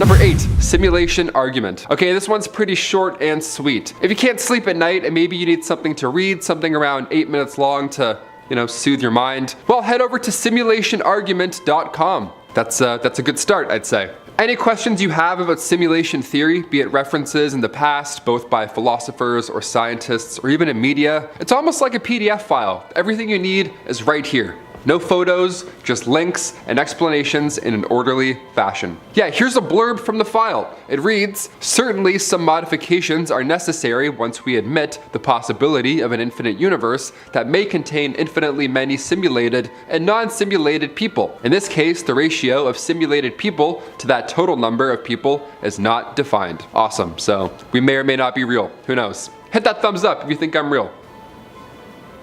Number 8, simulation argument. Okay, this one's pretty short and sweet. If you can't sleep at night and maybe you need something to read, something around 8 minutes long to, soothe your mind, well, head over to simulationargument.com. That's a good start, I'd say. Any questions you have about simulation theory, be it references in the past, both by philosophers or scientists or even in media, it's almost like a PDF file. Everything you need is right here. No photos, just links and explanations in an orderly fashion. Yeah, here's a blurb from the file. It reads, certainly some modifications are necessary once we admit the possibility of an infinite universe that may contain infinitely many simulated and non-simulated people. In this case, the ratio of simulated people to that total number of people is not defined. Awesome, so we may or may not be real, who knows? Hit that thumbs up if you think I'm real.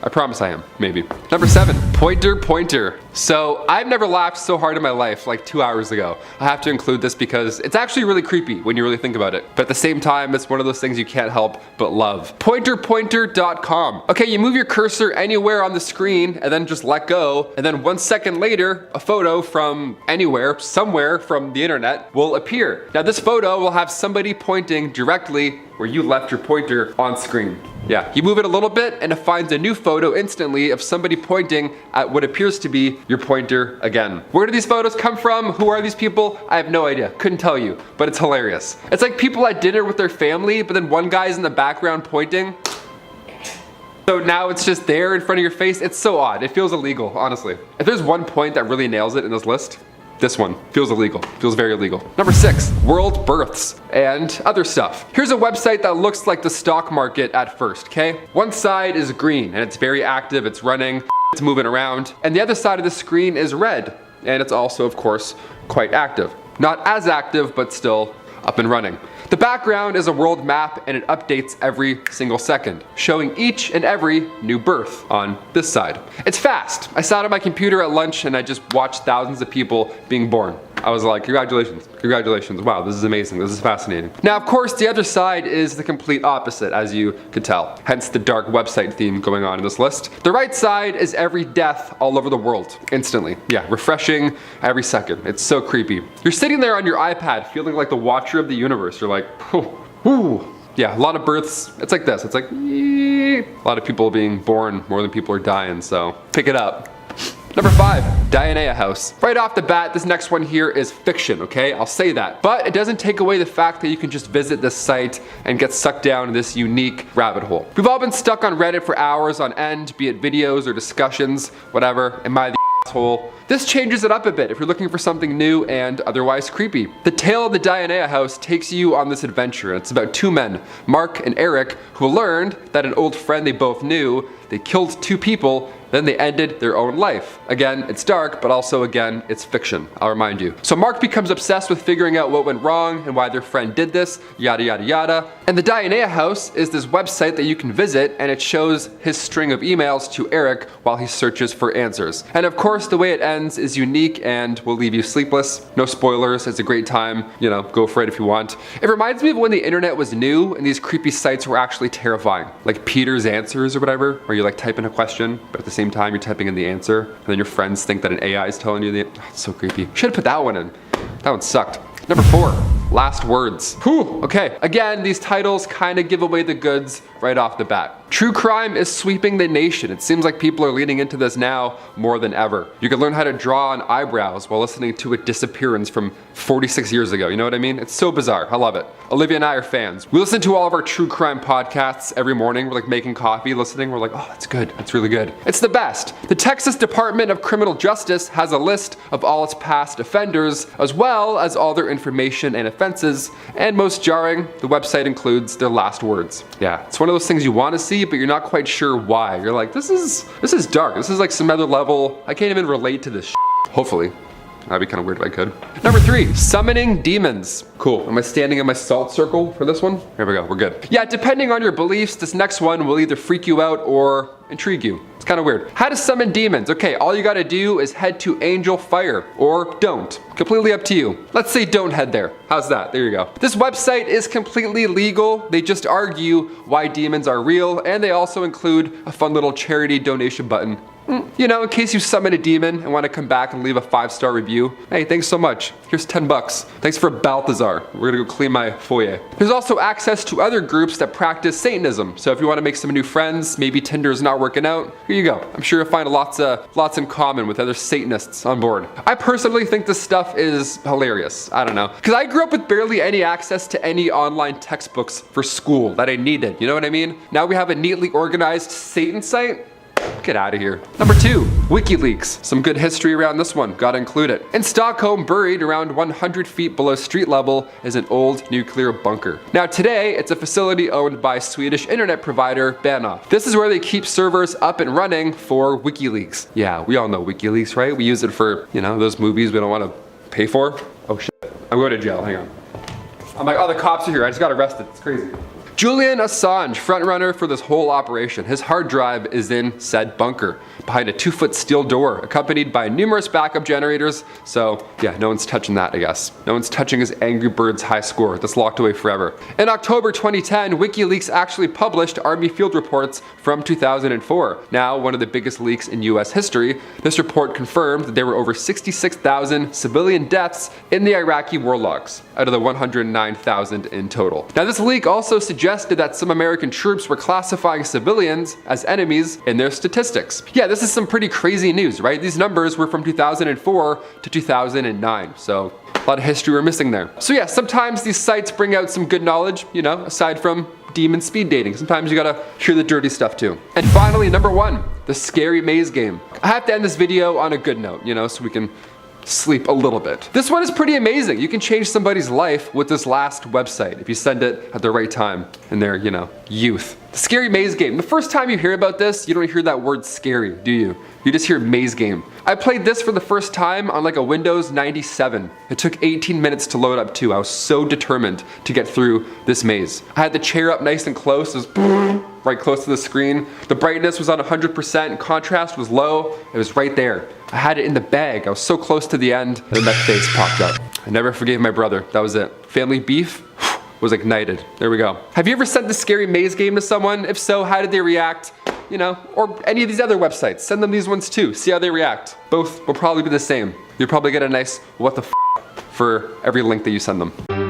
I promise I am, maybe. Number 7, pointer. So I've never laughed so hard in my life like 2 hours ago. I have to include this because it's actually really creepy when you really think about it. But at the same time, it's one of those things you can't help but love. Pointer.com. Okay, you move your cursor anywhere on the screen and then just let go. And then 1 second later, a photo from anywhere, somewhere from the internet will appear. Now this photo will have somebody pointing directly where you left your pointer on screen. Yeah, you move it a little bit and it finds a new photo instantly of somebody pointing at what appears to be your pointer again. Where do these photos come from? Who are these people? I have no idea. Couldn't tell you, but it's hilarious. It's like people at dinner with their family, but then one guy's in the background pointing. So now it's just there in front of your face. It's so odd. It feels illegal, honestly. If there's one point that really nails it in this list, this one feels illegal, feels very illegal. Number 6, world births and other stuff. Here's a website that looks like the stock market at first, okay? One side is green and it's very active, it's running, it's moving around. And the other side of the screen is red. And it's also, of course, quite active. Not as active, but still up and running. The background is a world map and it updates every single second, showing each and every new birth on this side. It's fast. I sat at my computer at lunch and I just watched thousands of people being born. I was like, congratulations, congratulations. Wow, this is amazing, this is fascinating. Now, of course, the other side is the complete opposite, as you could tell. Hence the dark website theme going on in this list. The right side is every death all over the world, instantly. Yeah, refreshing every second. It's so creepy. You're sitting there on your iPad feeling like the watcher of the universe. You're like, ooh. Yeah, a lot of births. It's like this. It's like, a lot of people being born more than people are dying, so pick it up. Number 5, Dionaea House. Right off the bat, this next one here is fiction, okay? I'll say that. But it doesn't take away the fact that you can just visit this site and get sucked down this unique rabbit hole. We've all been stuck on Reddit for hours on end, be it videos or discussions, whatever. Am I the asshole? This changes it up a bit if you're looking for something new and otherwise creepy. The tale of the Dionaea House takes you on this adventure. It's about 2 men, Mark and Eric, who learned that an old friend they both knew, they killed 2 people, then they ended their own life. Again, it's dark, but also again, it's fiction, I'll remind you. So Mark becomes obsessed with figuring out what went wrong and why their friend did this, yada yada yada. And the Dionaea House is this website that you can visit and it shows his string of emails to Eric while he searches for answers. And of course, the way it ends is unique and will leave you sleepless. No spoilers, it's a great time, you know, go for it if you want. It reminds me of when the internet was new and these creepy sites were actually terrifying. Like Peter's Answers or whatever, where you like type in a question, but at the same time you're typing in the answer, and then your friends think that an AI is telling you the answer. Oh, it's so creepy. Should have put that one in. That one sucked. Number 4, last words. Whew, okay. Again, these titles kind of give away the goods right off the bat. True crime is sweeping the nation. It seems like people are leaning into this now more than ever. You can learn how to draw on eyebrows while listening to a disappearance from 46 years ago. You know what I mean? It's so bizarre. I love it. Olivia and I are fans. We listen to all of our true crime podcasts every morning. We're like making coffee, listening. We're like, oh, that's good. That's really good. It's the best. The Texas Department of Criminal Justice has a list of all its past offenders, as well as all their information and offenses. And most jarring, the website includes their last words. Yeah, it's one of those things you want to see, but you're not quite sure why. You're like, this is dark. This is like some other level. I can't even relate to this shit. Hopefully. That'd be kind of weird if I could. Number 3, summoning demons. Cool. Am I standing in my salt circle for this one? Here we go. We're good. Yeah, depending on your beliefs, this next one will either freak you out or intrigue you. It's kind of weird. How to summon demons. Okay, all you gotta do is head to Angel Fire, or don't. Completely up to you. Let's say don't head there. How's that? There you go. This website is completely legal. They just argue why demons are real, and they also include a fun little charity donation button. You know, in case you summon a demon and want to come back and leave a 5-star review. Hey, thanks so much. Here's 10 bucks. Thanks for Balthazar. We're gonna go clean my foyer. There's also access to other groups that practice Satanism. So if you want to make some new friends, maybe Tinder's not working out, here you go. I'm sure you'll find lots in common with other Satanists on board. I personally think this stuff is hilarious. I don't know. Because I grew up with barely any access to any online textbooks for school that I needed. You know what I mean? Now we have a neatly organized Satan site. Get out of here. Number 2, WikiLeaks. Some good history around this one, gotta include it. In Stockholm, buried around 100 feet below street level, is an old nuclear bunker. Now today, it's a facility owned by Swedish internet provider Bahnhof. This is where they keep servers up and running for WikiLeaks. Yeah, we all know WikiLeaks, right? We use it for, you know, those movies we don't want to pay for. Oh shit, I'm going to jail, hang on. I'm like, oh, the cops are here, I just got arrested, it's crazy. Julian Assange, frontrunner for this whole operation. His hard drive is in said bunker, behind a 2-foot steel door, accompanied by numerous backup generators. So yeah, no one's touching that, I guess. No one's touching his Angry Birds high score that's locked away forever. In October 2010, WikiLeaks actually published Army field reports from 2004. Now, one of the biggest leaks in US history, this report confirmed that there were over 66,000 civilian deaths in the Iraqi war logs, out of the 109,000 in total. Now, this leak also suggested that some American troops were classifying civilians as enemies in their statistics. Yeah, this is some pretty crazy news, right? These numbers were from 2004 to 2009, so a lot of history we're missing there. So yeah, sometimes these sites bring out some good knowledge, you know, aside from demon speed dating. Sometimes you gotta hear the dirty stuff too. And finally, number 1, the scary maze game. I have to end this video on a good note, you know, so we can sleep a little bit. This one is pretty amazing. You can change somebody's life with this last website if you send it at the right time in their, you know, youth. The scary maze game. The first time you hear about this, you don't hear that word scary, do you? You just hear maze game. I played this for the first time on like a Windows 97. It took 18 minutes to load up too. I was so determined to get through this maze. I had the chair up nice and close. It was right close to the screen. The brightness was on 100%, contrast was low. It was right there. I had it in the bag. I was so close to the end, and then that face popped up. I never forgave my brother. That was it. Family beef was ignited. There we go. Have you ever sent the scary maze game to someone? If so, how did they react? You know, or any of these other websites. Send them these ones too. See how they react. Both will probably be the same. You'll probably get a nice what the f for every link that you send them.